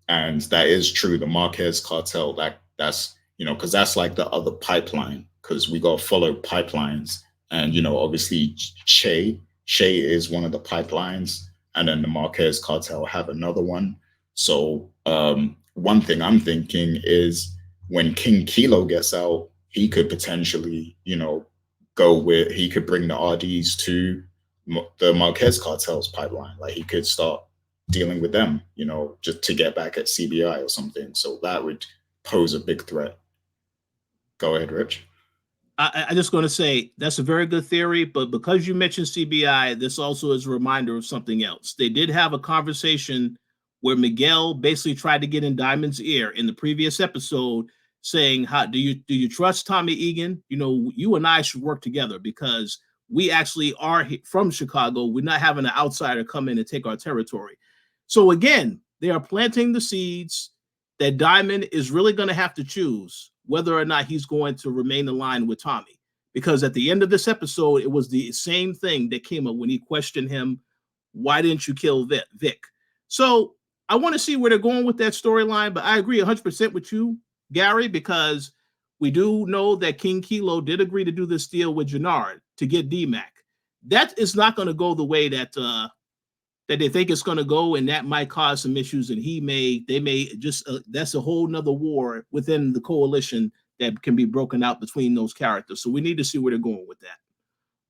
And that is true. The Marquez cartel, that's because that's like the other pipeline because we got to follow pipelines. And, obviously, Che is one of the pipelines, and then the Marquez cartel have another one. So one thing I'm thinking is when King Kilo gets out, he could potentially, he could bring the RDs to the Marquez cartel's pipeline. Like he could start dealing with them, just to get back at CBI or something. So that would pose a big threat. Go ahead, Rich. I just going to say that's a very good theory, but because you mentioned CBI, this also is a reminder of something else. They did have a conversation where Miguel basically tried to get in Diamond's ear in the previous episode, saying, "How do you trust Tommy Egan? You know, you and I should work together because we actually are from Chicago. We're not having an outsider come in and take our territory." So again, they are planting the seeds that Diamond is really going to have to choose whether or not he's going to remain aligned with Tommy. Because at the end of this episode, it was the same thing that came up when he questioned him, "Why didn't you kill Vic?" So I want to see where they're going with that storyline, but I agree 100% with you, Gary, because we do know that King Kilo did agree to do this deal with Jannard to get D-Mac. That is not going to go the way that they think it's going to go, and that might cause some issues, and they may just that's a whole nother war within the coalition that can be broken out between those characters. So we need to see where they're going with that.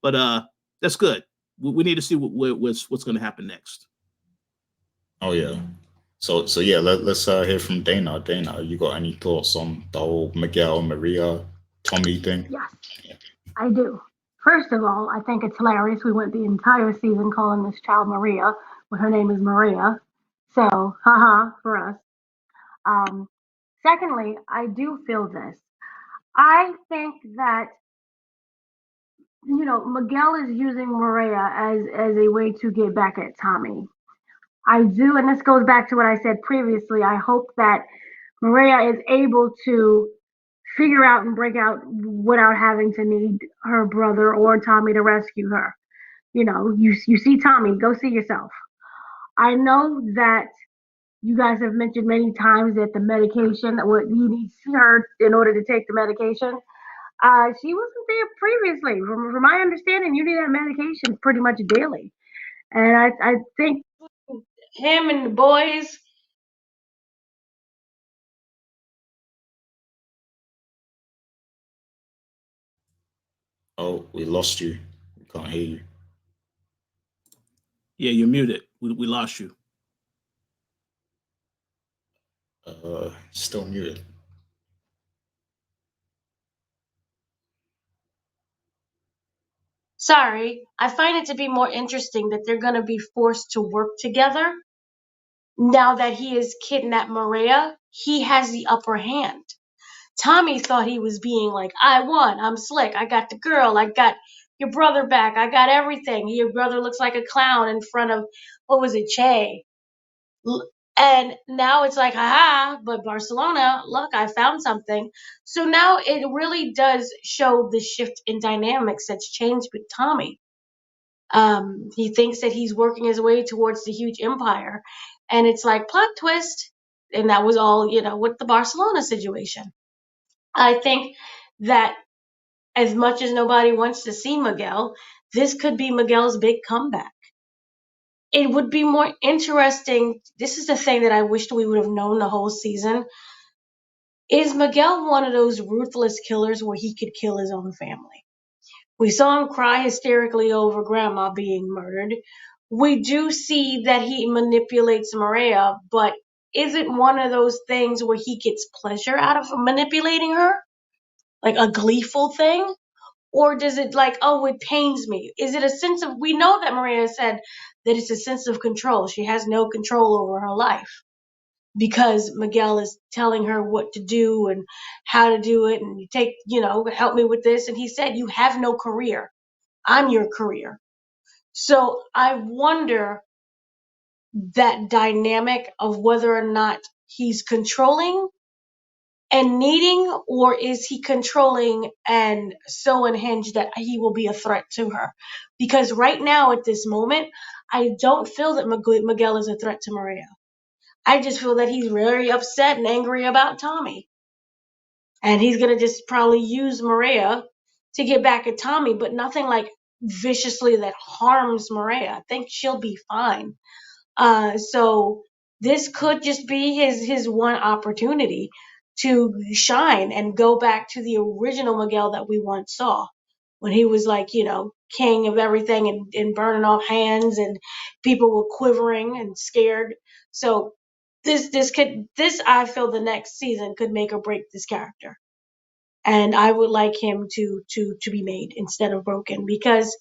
But that's good. We need to see what's going to happen next. Oh yeah. So yeah, let's hear from Dana. Dana, you got any thoughts on the whole Miguel, Maria, Tommy thing? Yes, I do. First of all, I think it's hilarious. We went the entire season calling this child Maria when her name is Maria. So, haha, for us. Secondly, I do feel this. I think that, Miguel is using Maria as a way to get back at Tommy. I do, and this goes back to what I said previously. I hope that Maria is able to figure out and break out without having to need her brother or Tommy to rescue her. You see Tommy, go see yourself. I know that you guys have mentioned many times that the medication, what he needs her in order to take the medication, she wasn't there previously. From my understanding, you need that medication pretty much daily. And I think him and the boys. Oh, we lost you. We can't hear you. Yeah, you're muted. We lost you. Still muted. Sorry, I find it to be more interesting that they're going to be forced to work together. Now that he has kidnapped Maria, he has the upper hand. Tommy thought he was being like, I won, I'm slick, I got the girl, I got your brother back, I got everything. Your brother looks like a clown in front of, what was it, Che? And now it's like, haha, but Barcelona, look, I found something. So now it really does show the shift in dynamics that's changed with Tommy. He thinks that he's working his way towards the huge empire. And it's like, plot twist. And that was all, with the Barcelona situation. I think that as much as nobody wants to see Miguel, this could be Miguel's big comeback. It would be more interesting. This is the thing that I wished we would have known the whole season. Is Miguel one of those ruthless killers where he could kill his own family? We saw him cry hysterically over grandma being murdered. We do see that he manipulates Maria, but is it one of those things where he gets pleasure out of manipulating her? Like a gleeful thing? Or does it like, oh, it pains me? Is it a sense of, we know that Maria said that it's a sense of control. She has no control over her life because Miguel is telling her what to do and how to do it. And you take, help me with this. And he said, you have no career. I'm your career. So I wonder that dynamic of whether or not he's controlling and needing, or is he controlling and so unhinged that he will be a threat to her? Because right now at this moment, I don't feel that Miguel is a threat to Maria. I just feel that he's very upset and angry about Tommy. And he's going to just probably use Maria to get back at Tommy, but nothing like viciously that harms Maria. I think she'll be fine. So this could just be his one opportunity to shine and go back to the original Miguel that we once saw when he was like, king of everything and burning off hands and people were quivering and scared. So this I feel the next season could make or break this character. And I would like him to be made instead of broken, because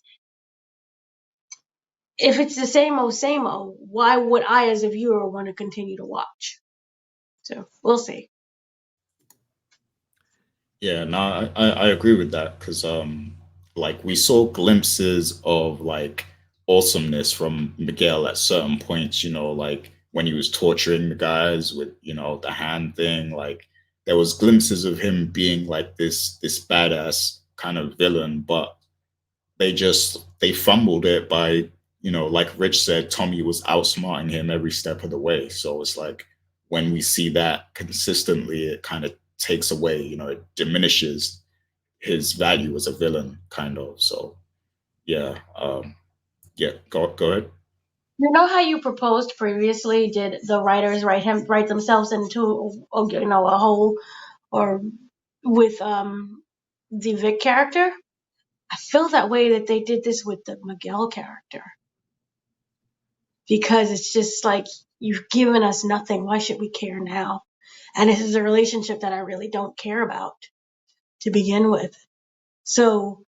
if it's the same old, why would I, as a viewer, want to continue to watch? So we'll see. Yeah, no, I agree with that because like we saw glimpses of like awesomeness from Miguel at certain points, like when he was torturing the guys with, the hand thing, like there was glimpses of him being like this badass kind of villain, but they fumbled it by, like Rich said, Tommy was outsmarting him every step of the way. So it's like when we see that consistently, it kind of takes away, it diminishes his value as a villain, kind of. So yeah, yeah, go ahead. You know how you proposed previously? Did the writers write themselves into a hole, or with the Vic character? I feel that way that they did this with the Miguel character, because it's just like, you've given us nothing. Why should we care now? And this is a relationship that I really don't care about to begin with. So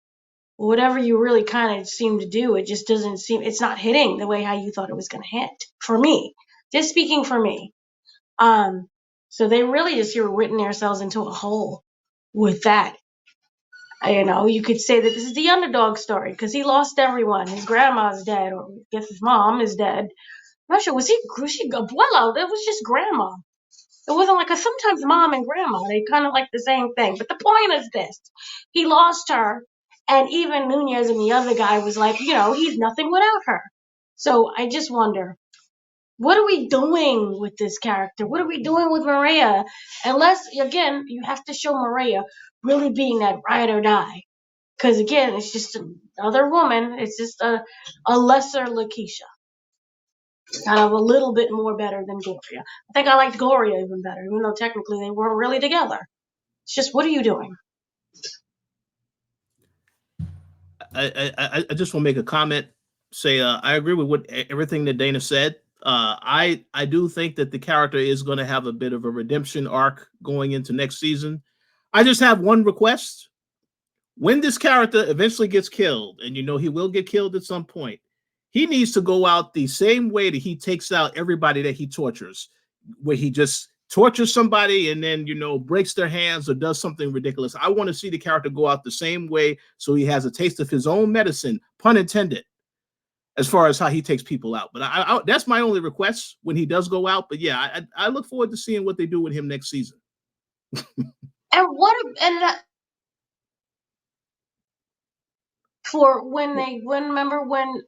whatever you really kind of seem to do, it just doesn't seem, it's not hitting the way how you thought it was going to hit. For me, just speaking for me. So they really just written themselves into a hole with that. You could say that this is the underdog story because he lost everyone. His grandma's dead, or I guess his mom is dead. I'm not sure. Was she Abuela? It was just grandma. It wasn't like sometimes mom and grandma, they kind of like the same thing. But the point is this: he lost her, and even Nunez and the other guy was like, he's nothing without her. So I just wonder, what are we doing with this character? What are we doing with Maria? Unless, again, you have to show Maria really being that ride or die. Because, again, it's just another woman. It's just a lesser Lakeisha. Kind of a little bit more better than Gloria. I think I liked Gloria even better, even though technically they weren't really together. It's just, what are you doing? I just want to make a comment. Say I agree with everything that Dana said. I do think that the character is going to have a bit of a redemption arc going into next season. I just have one request. When this character eventually gets killed, and he will get killed at some point, he needs to go out the same way that he takes out everybody that he tortures, where he just tortures somebody and then, breaks their hands or does something ridiculous. I want to see the character go out the same way so he has a taste of his own medicine, pun intended, as far as how he takes people out. But I that's my only request when he does go out. But yeah, I look forward to seeing what they do with him next season. Remember when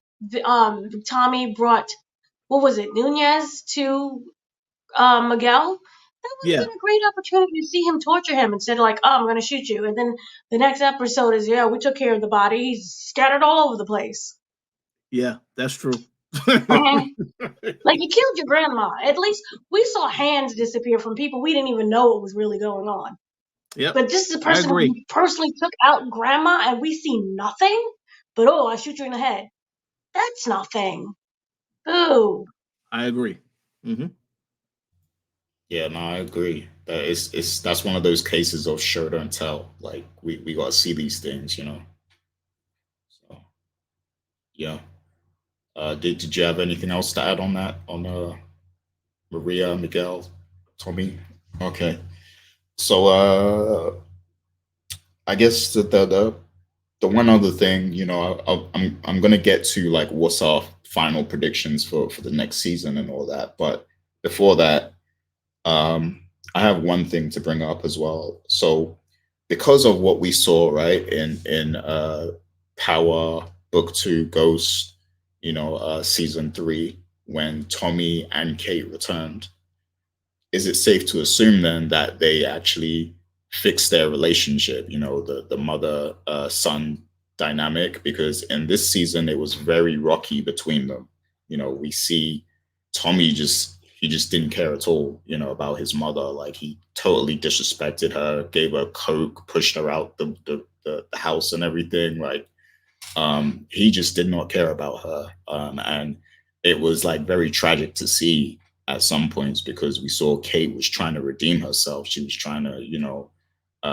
Tommy brought, what was it, Nunez to Miguel? That would have been a great opportunity to see him torture him instead of like, I'm going to shoot you. And then the next episode is, we took care of the body. He's scattered all over the place. Yeah, that's true. Like, you killed your grandma. At least we saw hands disappear from people we didn't even know what was really going on. Yep. But this is a person who personally took out grandma and we see nothing. But I shoot you in the head. That's nothing. Ooh. I agree. Mm-hmm. Yeah, no, I agree. That's one of those cases of show don't tell. Like we gotta see these things, So yeah. Did you have anything else to add on that? On Maria, Miguel, Tommy? Okay. So I guess the one other thing, I'm gonna get to like what's our final predictions for the next season and all that. But before that, I have one thing to bring up as well. So because of what we saw, right, in Power Book 2 Ghost, season 3, when Tommy and Kate returned, is it safe to assume then that they actually fixed their relationship, the mother son dynamic? Because in this season it was very rocky between them. We see Tommy he just didn't care at all, about his mother. Like, he totally disrespected her, gave her coke, pushed her out the house and everything. Like, he just did not care about her. And it was like very tragic to see at some points, because we saw Kate was trying to redeem herself. She was trying to,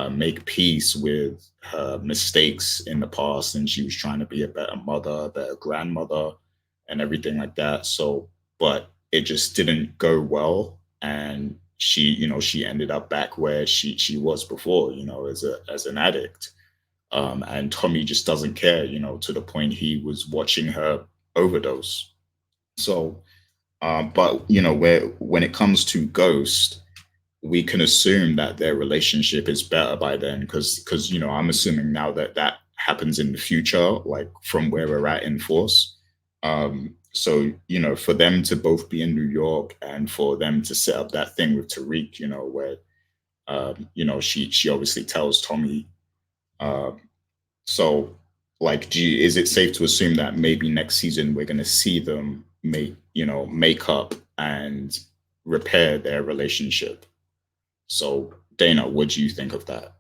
make peace with her mistakes in the past, and she was trying to be a better mother, a better grandmother. and everything like that. So, but it just didn't go well, and she ended up back where she was before, as an addict. And Tommy just doesn't care, to the point he was watching her overdose. So, but where when it comes to Ghost, we can assume that their relationship is better by then, because I'm assuming now that that happens in the future, like from where we're at in Force. So for them to both be in New York, and for them to set up that thing with Tariq, where she obviously tells Tommy. Uh, so, like, is it safe to assume that maybe next season we're going to see them make up and repair their relationship? So, Dana, what do you think of that?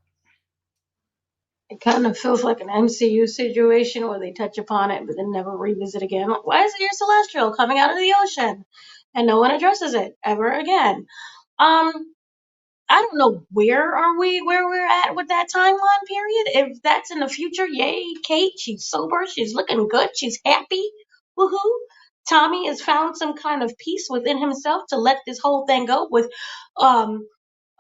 It kind of feels like an MCU situation where they touch upon it but then never revisit again. Like, why is there a celestial coming out of the ocean? And no one addresses it ever again. I don't know where we're at with that timeline period. If that's in the future, yay, Kate, she's sober, she's looking good, she's happy. Woohoo. Tommy has found some kind of peace within himself to let this whole thing go with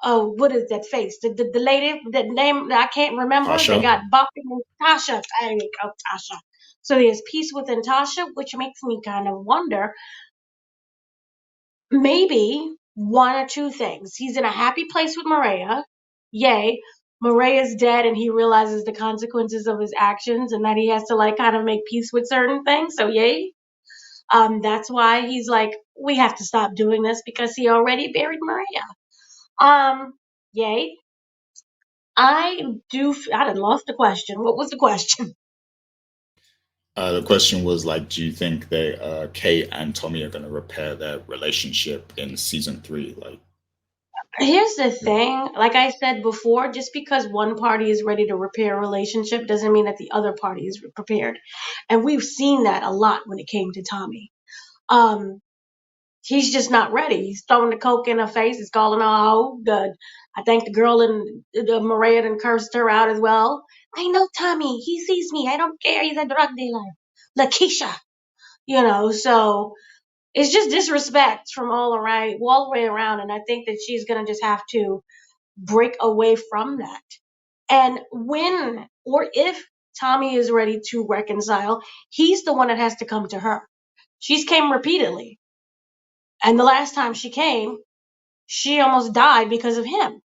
oh, what is that face? The lady, that name I can't remember. They Tasha? got bopped in Tasha. There you go, Tasha. So there's peace within Tasha, which makes me kind of wonder, maybe one or two things. He's in a happy place with Maria. Yay. Maria's dead and he realizes the consequences of his actions and that he has to like kind of make peace with certain things. So yay. That's why he's like, we have to stop doing this because he already buried Maria. Yay. I done lost the question. What was the question? The question was like, do you think they Kate and Tommy are going to repair their relationship in season 3? Like, Here's the thing. Like I said before, just because one party is ready to repair a relationship doesn't mean that the other party is prepared. And we've seen that a lot when it came to Tommy. He's just not ready. He's throwing the coke in her face. He's calling her a hoe. I think the girl in the Maria and cursed her out as well. I know Tommy. He sees me. I don't care. He's a drug dealer. Lakeisha. So it's just disrespect from all the way around. And I think that she's going to just have to break away from that. And when or if Tommy is ready to reconcile, he's the one that has to come to her. She's came repeatedly. And the last time she came, she almost died because of him.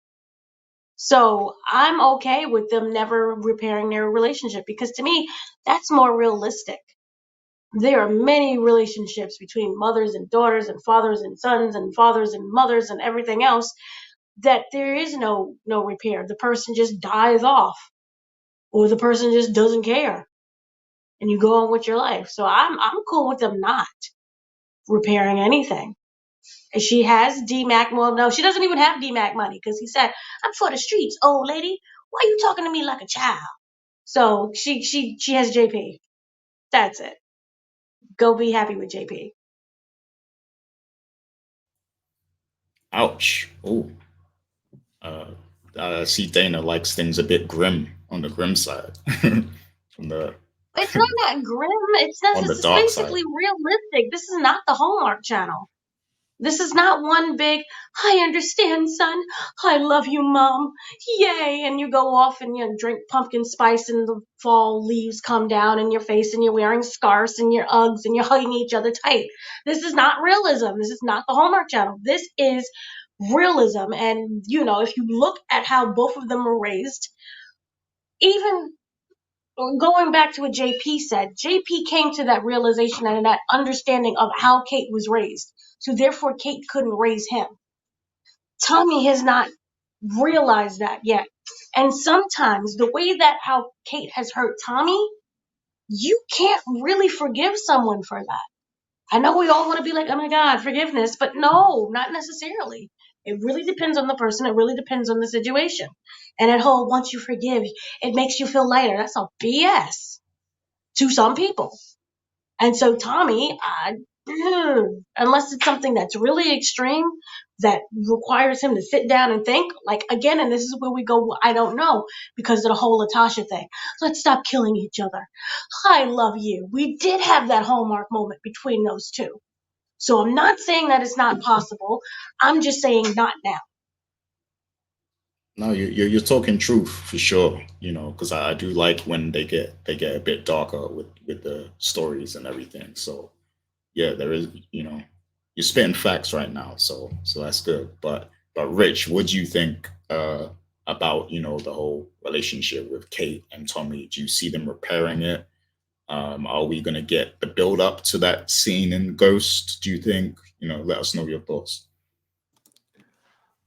So I'm okay with them never repairing their relationship because to me, that's more realistic. There are many relationships between mothers and daughters and fathers and sons and fathers and mothers and everything else that there is no repair. The person just dies off or the person just doesn't care and you go on with your life. So I'm cool with them not repairing anything. She has DMAC. Well, no, she doesn't even have DMAC money because he said, I'm for the streets, old lady. Why are you talking to me like a child? So she has JP. That's it. Go be happy with JP. ouch. Oh, uh, I see Dana likes things a bit grim, on the grim side, from the It's not that grim. It's not. on the It's dark side. basically realistic. This is not the Hallmark Channel. This is not one big, I understand, son. I love you, mom. Yay. And you go off and you drink pumpkin spice and the fall leaves come down in your face and you're wearing scarves and your Uggs and you're hugging each other tight. This is not realism. This is not the Hallmark Channel. This is realism. And, if you look at how both of them were raised, even going back to what JP said, JP came to that realization and that understanding of how Kate was raised. So therefore, Kate couldn't raise him. Tommy has not realized that yet. And sometimes the way that how Kate has hurt Tommy, you can't really forgive someone for that. I know we all want to be like, oh my God, forgiveness, but no, not necessarily. It really depends on the person. It really depends on the situation. And that whole once you forgive, it makes you feel lighter. That's all BS to some people. And so Tommy, unless it's something that's really extreme that requires him to sit down and think. Like, again, and this is where we go, I don't know, because of the whole Latasha thing. Let's stop killing each other. I love you. We did have that hallmark moment between those two. So I'm not saying that it's not possible. I'm just saying not now. No, you're talking truth for sure. Because I do like when they get a bit darker with the stories and everything. So yeah, there is. You're spitting facts right now, so that's good. But Rich, what do you think about the whole relationship with Kate and Tommy? Do you see them repairing it? Are we going to get the build up to that scene in Ghost? Do you think? Let us know your thoughts.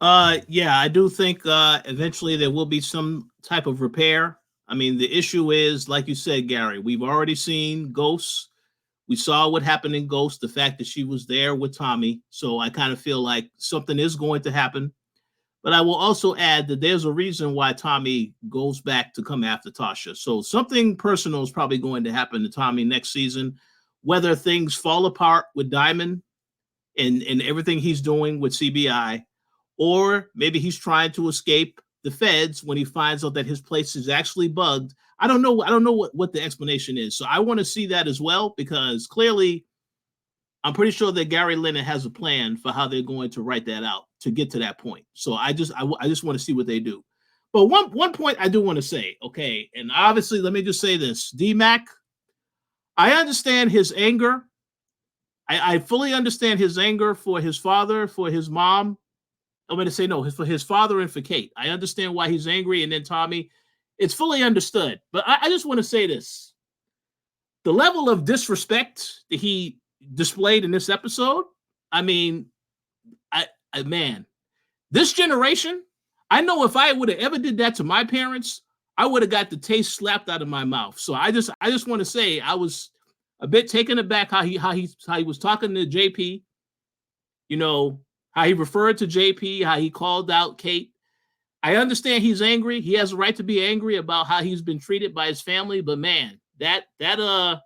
Yeah, I do think eventually there will be some type of repair. I mean, the issue is, like you said, Gary, we've already seen Ghosts. We saw what happened in Ghost, the fact that she was there with Tommy. So I kind of feel like something is going to happen. But I will also add that there's a reason why Tommy goes back to come after Tasha. So something personal is probably going to happen to Tommy next season, whether things fall apart with Diamond and everything he's doing with CBI, or maybe he's trying to escape the feds when he finds out that his place is actually bugged. I don't know what the explanation is. So I want to see that as well, because clearly I'm pretty sure that Gary Lennon has a plan for how they're going to write that out to get to that point. So I just want to see what they do. But one point I do want to say, okay, and obviously let me just say this, D-Mac, I understand his anger. I fully understand his anger for his father, for his mom. I'm going to say no, for his father and for Kate. I understand why he's angry. And then Tommy, it's fully understood. But I just want to say this. The level of disrespect that he displayed in this episode, I mean, man, this generation, I know if I would have ever did that to my parents, I would have got the taste slapped out of my mouth. So I just want to say I was a bit taken aback how he was talking to JP, how he referred to JP, how he called out Kate. I understand he's angry. He has a right to be angry about how he's been treated by his family, but man, that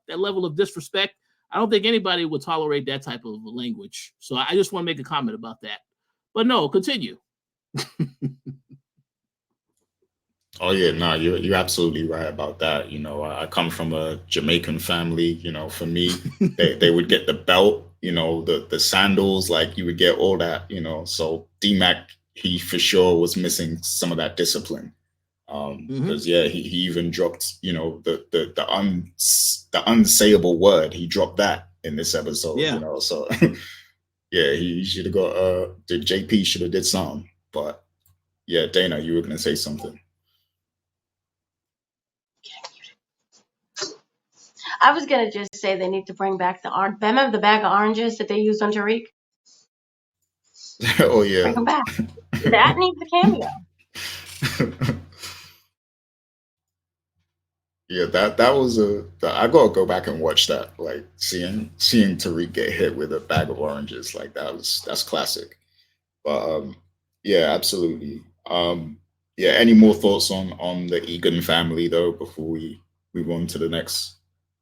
level of disrespect, I don't think anybody would tolerate that type of language. So I just want to make a comment about that. But no, continue. Oh yeah, no, you're absolutely right about that. I come from a Jamaican family. For me, they would get the belt, the sandals, like you would get all that. So D-Mac, he for sure was missing some of that discipline. Because yeah, he even dropped, the unsayable word. He dropped that in this episode. Yeah. So yeah, he should have got the JP should have did something. But yeah, Dana, you were gonna say something. I was gonna just say they need to bring back remember the bag of oranges that they used on Tariq? Oh yeah. Bring them back. That needs a cameo. Yeah, that was I gotta go back and watch that. Like seeing Tariq get hit with a bag of oranges, like that's classic. But yeah, absolutely. Yeah, any more thoughts on the Egan family though before we move on to the next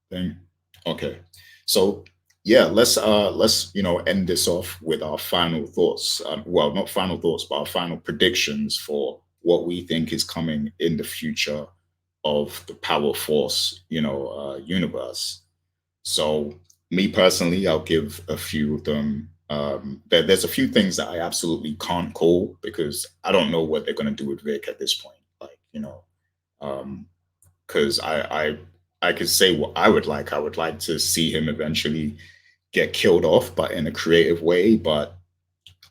thing? Okay. So yeah, let's end this off with our final thoughts. Well, not final thoughts, but our final predictions for what we think is coming in the future of the Power Force, universe. So me personally, I'll give a few of them. There's a few things that I absolutely can't call because I don't know what they're going to do with Vic at this point. Like, because I could say what I would like. I would like to see him eventually get killed off, but in a creative way. But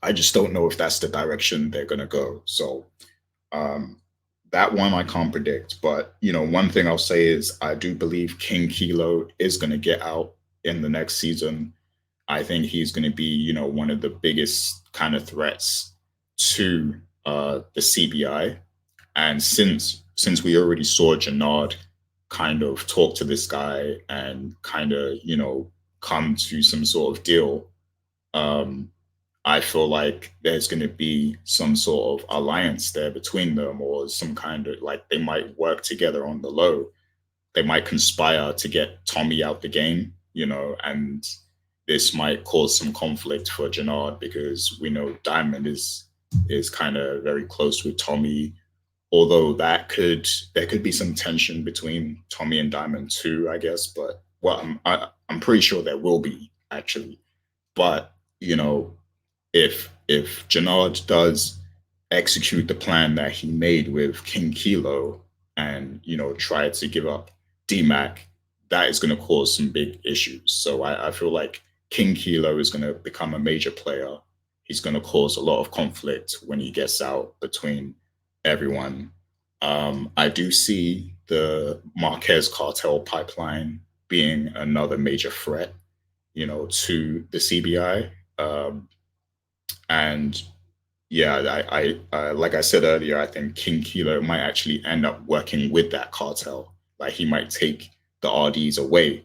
I just don't know if that's the direction they're going to go. So that one I can't predict. But, one thing I'll say is I do believe King Kilo is going to get out in the next season. I think he's going to be, one of the biggest kind of threats to the CBI. And since we already saw Jannard kind of talk to this guy and kind of, come to some sort of deal, I feel like there's going to be some sort of alliance there between them, or some kind of like they might work together on the low. They might conspire to get Tommy out the game, and this might cause some conflict for Jannard, because we know Diamond is kind of very close with Tommy. Although there could be some tension between Tommy and Diamond too, I guess. But well, I'm pretty sure there will be, actually. But you know, if Jannard does execute the plan that he made with King Kilo, and try to give up DMAC, that is going to cause some big issues. So I feel like King Kilo is going to become a major player. He's going to cause a lot of conflict when he gets out between everyone. I do see the Marquez cartel pipeline being another major threat, to the CBI. And yeah, I like I said earlier, I think King Kilo might actually end up working with that cartel. Like, he might take the RDs away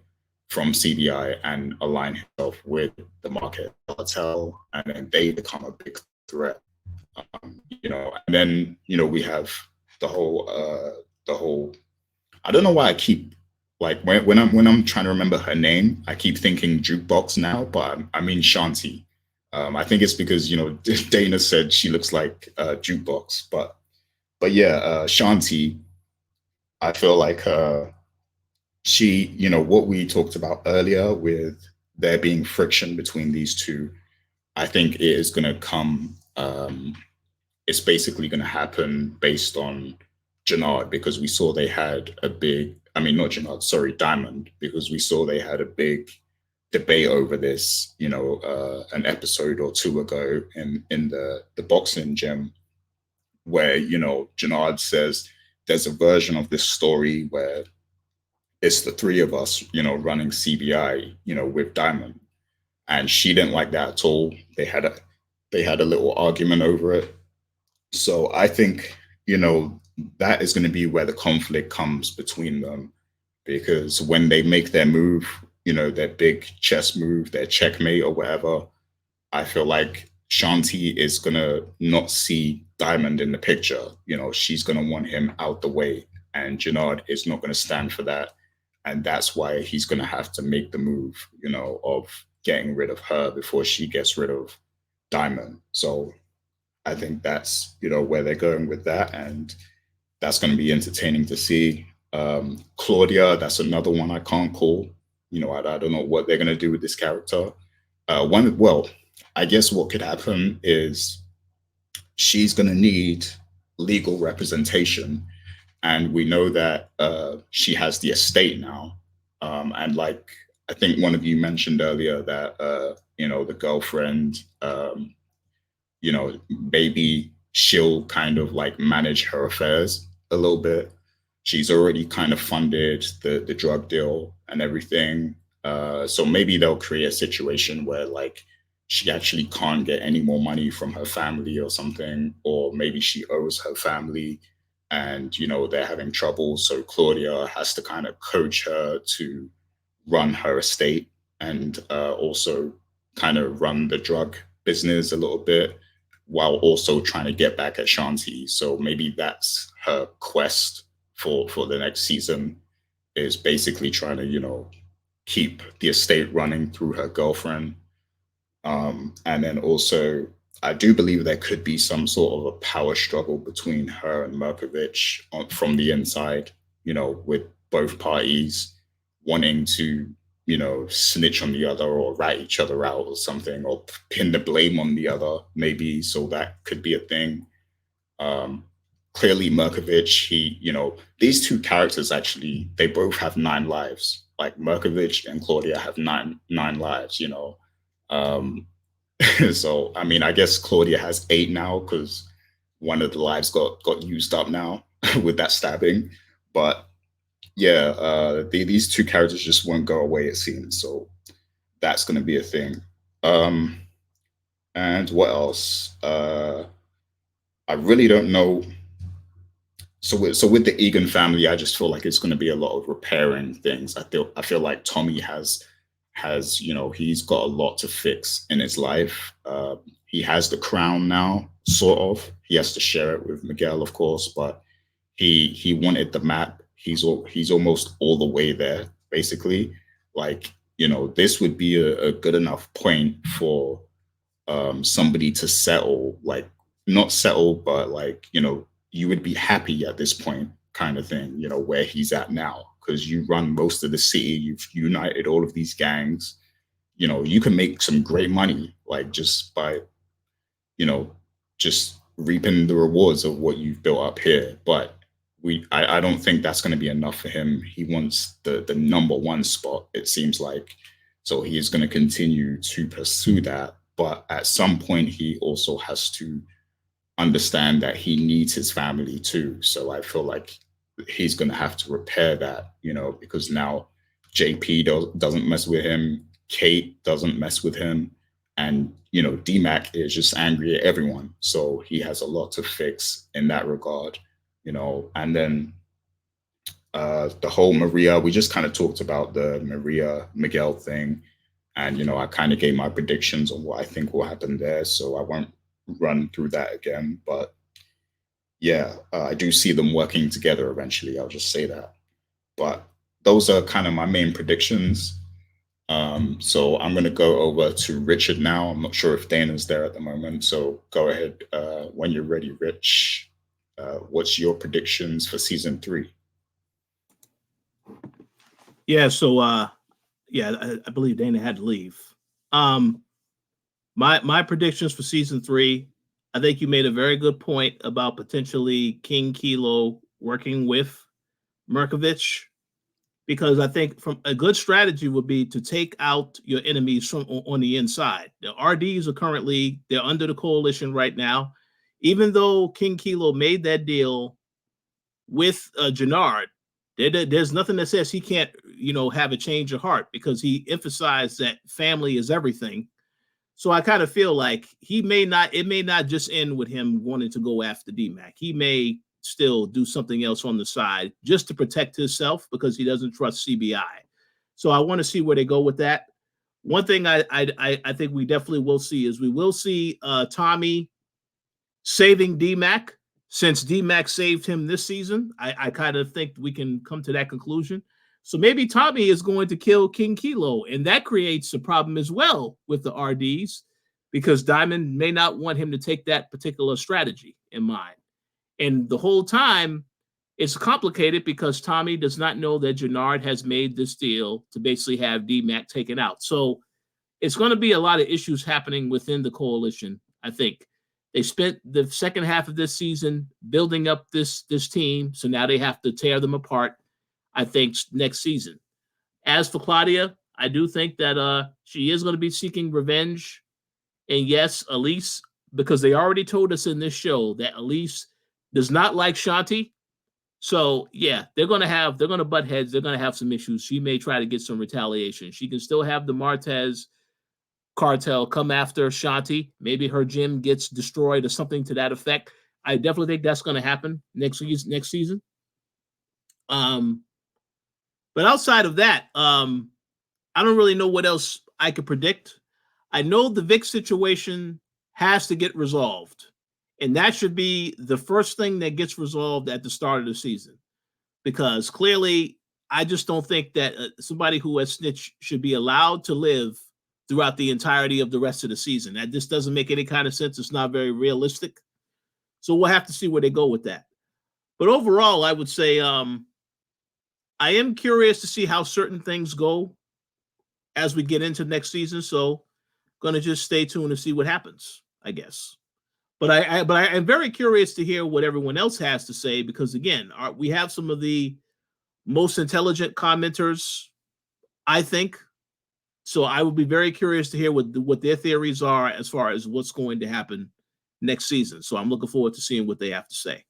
from CBI and align himself with the market cartel, and then they become a big threat. And then we have the whole. I don't know why I keep, like, when I'm trying to remember her name, I keep thinking Jukebox now, but I mean Shanti. I think it's because Dana said she looks like Jukebox, but yeah, Shanti. I feel like she, what we talked about earlier with there being friction between these two, I think it is going to come. It's basically going to happen based on Jannard, because we saw they had a big. I mean, not Jannard, sorry, Diamond, because we saw they had a big debate over this, an episode or two ago in the boxing gym, where Jannard says there's a version of this story where it's the three of us, running CBI, with Diamond, and she didn't like that at all. They had a little argument over it. So I think that is going to be where the conflict comes between them, because when they make their move, their big chess move, their checkmate or whatever, I feel like Shanti is going to not see Diamond in the picture. She's going to want him out the way, and Jannard is not going to stand for that. And that's why he's going to have to make the move, of getting rid of her before she gets rid of Diamond. So I think that's, where they're going with that. And that's going to be entertaining to see. Claudia, that's another one I can't call. I don't know what they're going to do with this character. I guess what could happen is she's going to need legal representation. And we know that she has the estate now. And like, I think one of you mentioned earlier that, the girlfriend, maybe she'll kind of like manage her affairs a little bit. She's already kind of funded the drug deal and everything. So maybe they'll create a situation where like she actually can't get any more money from her family or something, or maybe she owes her family and, they're having trouble. So Claudia has to kind of coach her to run her estate and also kind of run the drug business a little bit, while also trying to get back at Shanti. So maybe that's her quest for the next season, is basically trying to, keep the estate running through her girlfriend. And then also, I do believe there could be some sort of a power struggle between her and Merkovich from the inside, with both parties wanting to, snitch on the other or rat each other out or something, or pin the blame on the other, maybe. So that could be a thing. Clearly Merkovich, these two characters, actually, they both have 9 lives. Like Merkovich and Claudia have nine lives, So, I mean, I guess Claudia has 8 now because one of the lives got used up now with that stabbing. But yeah, these two characters just won't go away, it seems. So that's going to be a thing. And what else? I really don't know. So with the Egan family, I just feel like it's going to be a lot of repairing things. I feel like Tommy has he's got a lot to fix in his life. He has the crown now, sort of. He has to share it with Miguel, of course, but he wanted the map. He's almost all the way there, basically. Like, this would be a good enough point for somebody to settle, like not settle, but like, you would be happy at this point kind of thing, where he's at now, because you run most of the city, you've united all of these gangs, you can make some great money, like just by, just reaping the rewards of what you've built up here. But I don't think that's going to be enough for him. He wants the number one spot, it seems like. So he is going to continue to pursue that. But at some point, he also has to understand that he needs his family too. So I feel like he's going to have to repair that, because now JP doesn't mess with him. Kate doesn't mess with him. And, DMAC is just angry at everyone. So he has a lot to fix in that regard, and then the whole Maria, we just kind of talked about the Maria Miguel thing. And, I kind of gave my predictions on what I think will happen there. So I won't run through that again. But yeah, I do see them working together eventually. I'll just say that. But those are kind of my main predictions. So I'm going to go over to Richard now. I'm not sure if Dana's there at the moment. So go ahead when you're ready, Rich. What's your predictions for season 3? Yeah, so I believe Dana had to leave. My predictions for season 3, I think you made a very good point about potentially King Kilo working with Merkovich, because I think from a good strategy would be to take out your enemies from on the inside. The RDs are they're under the coalition right now. Even though King Kilo made that deal with Jannard, there's nothing that says he can't, have a change of heart, because he emphasized that family is everything. So I kind of feel like it may not just end with him wanting to go after DMAC. He may still do something else on the side just to protect himself, because he doesn't trust CBI. So I want to see where they go with that. One thing I think we definitely will see is we will see Tommy saving DMAC, since DMAC saved him this season. I kind of think we can come to that conclusion. So maybe Tommy is going to kill King Kilo, and that creates a problem as well with the RDs, because Diamond may not want him to take that particular strategy in mind. And the whole time, it's complicated because Tommy does not know that Jannard has made this deal to basically have DMAC taken out. So it's going to be a lot of issues happening within the coalition, I think. They spent the second half of this season building up this team, so now they have to tear them apart, I think, next season. As for Claudia, I do think that she is going to be seeking revenge. And yes, Elise, because they already told us in this show that Elise does not like Shanti. So yeah, they're going to butt heads. They're going to have some issues. She may try to get some retaliation. She can still have the Martez cartel come after Shanti. Maybe her gym gets destroyed or something to that effect. I definitely think that's going to happen next season. But outside of that, I don't really know what else I could predict. I know the Vic situation has to get resolved, and that should be the first thing that gets resolved at the start of the season, because clearly I just don't think that somebody who has snitched should be allowed to live throughout the entirety of the rest of the season. That just doesn't make any kind of sense. It's not very realistic. So we'll have to see where they go with that. But overall, I would say I am curious to see how certain things go as we get into next season. So going to just stay tuned and see what happens, I guess. But I am very curious to hear what everyone else has to say, because again, we have some of the most intelligent commenters, I think. So I would be very curious to hear what their theories are as far as what's going to happen next season. So I'm looking forward to seeing what they have to say.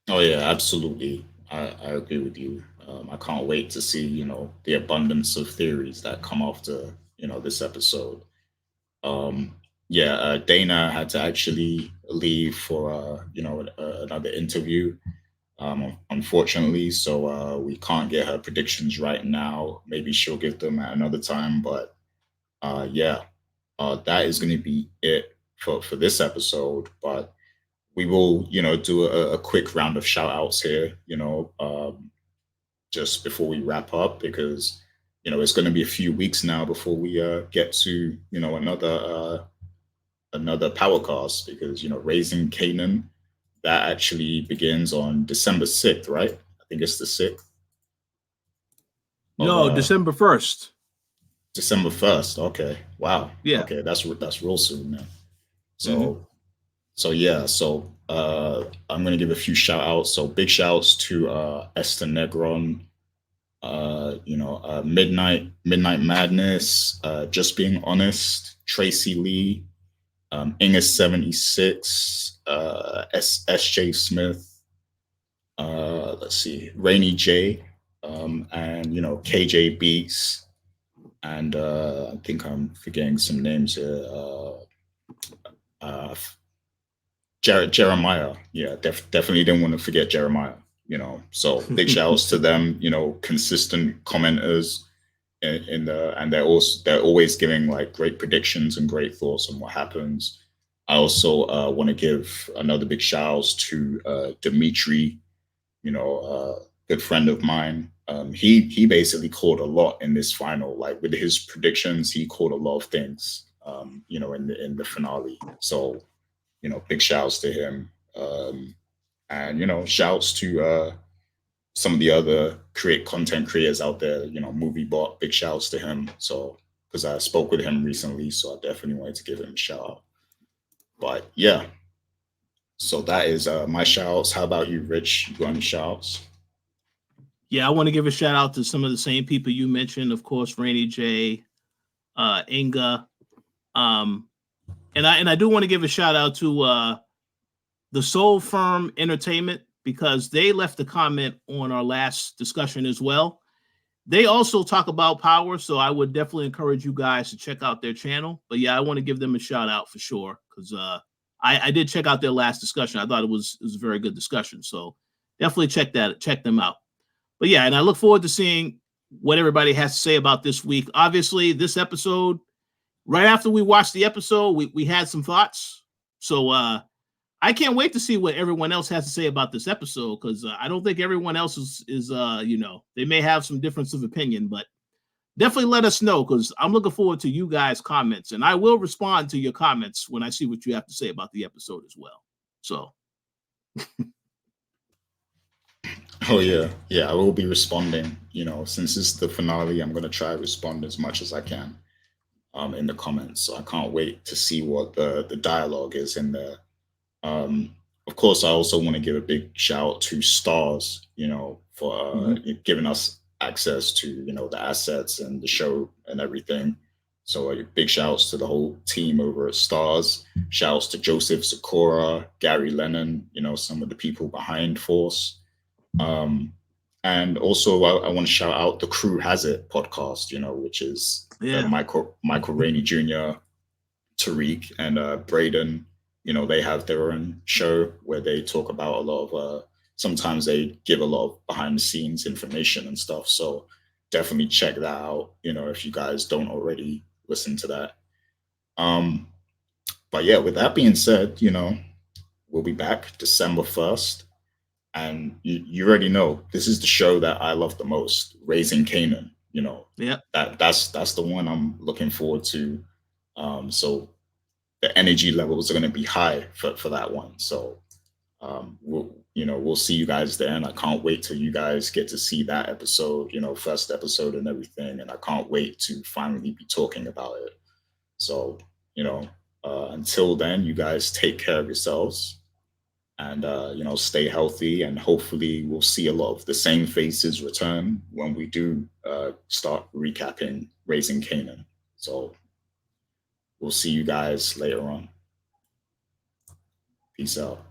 Oh yeah, absolutely. I agree with you. I can't wait to see, the abundance of theories that come after, this episode. Dana had to actually leave for, another interview, unfortunately. So we can't get her predictions right now. Maybe she'll give them at another time. But that is going to be it for this episode. But we will, do a quick round of shout outs here, just before we wrap up, because it's going to be a few weeks now before we get to another Powercast, because Raising Canaan, that actually begins on December 6th, right? I think it's the 6th. No, December 1st. December 1st. Okay. Wow. Yeah. Okay, that's real soon, man. So I'm gonna give a few shout outs. So big shout outs to Esther Negron, Midnight Madness, Just Being Honest, Tracy Lee, Inga76, SJ Smith, let's see, Rainy J, and KJ Beats, and I think I'm forgetting some names here. Jeremiah, yeah, definitely didn't want to forget Jeremiah. So big shouts to them. Consistent commenters and they're always giving like great predictions and great thoughts on what happens. I also want to give another big shout outs to Dimitri, good friend of mine. He basically called a lot in this final. Like with his predictions, he called a lot of things. In the finale. So big shouts to him. And shouts to some of the other content creators out there. MovieBot, big shouts to him. So because I spoke with him recently, so I definitely wanted to give him a shout out. But yeah. So that is my shouts. How about you, Rich? You got any shouts? Yeah, I want to give a shout out to some of the same people you mentioned. Of course, Rainy J, Inga, and I do want to give a shout out to the Soul Firm Entertainment, because they left a comment on our last discussion as well. They also talk about power, so I would definitely encourage you guys to check out their channel. But yeah, I want to give them a shout out for sure, because I did check out their last discussion. I thought it was a very good discussion, so definitely check them out. But yeah, and I look forward to seeing what everybody has to say about this week. Obviously, this episode, right after we watched the episode, we had some thoughts. So I can't wait to see what everyone else has to say about this episode, because I don't think everyone else is they may have some difference of opinion, but definitely let us know, because I'm looking forward to you guys' comments, and I will respond to your comments when I see what you have to say about the episode as well. So. Oh yeah, I will be responding. Since it's the finale, I'm gonna try to respond as much as I can in the comments. So I can't wait to see what the dialogue is in there. Of course, I also want to give a big shout out to Stars, for giving us access to the assets and the show and everything. So big shouts to the whole team over at Stars. Shouts to Joseph Sakura, Gary Lennon, some of the people behind Force. And also I want to shout out the Crew Has It podcast, which is Michael Rainey Jr., Tariq, and Braden. They have their own show where they talk about a lot of sometimes they give a lot of behind the scenes information and stuff. So definitely check that out, if you guys don't already listen to that. But yeah, with that being said, we'll be back December 1st. And you already know this is the show that I love the most, Raising Canaan. That's the one I'm looking forward to. So the energy levels are going to be high for that one. So we'll see you guys there, and I can't wait till you guys get to see that episode, first episode and everything. And I can't wait to finally be talking about it. So until then, you guys take care of yourselves. And stay healthy, and hopefully we'll see a lot of the same faces return when we do start recapping Raising Canaan. So we'll see you guys later on. Peace out.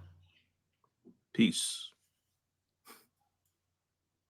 Peace.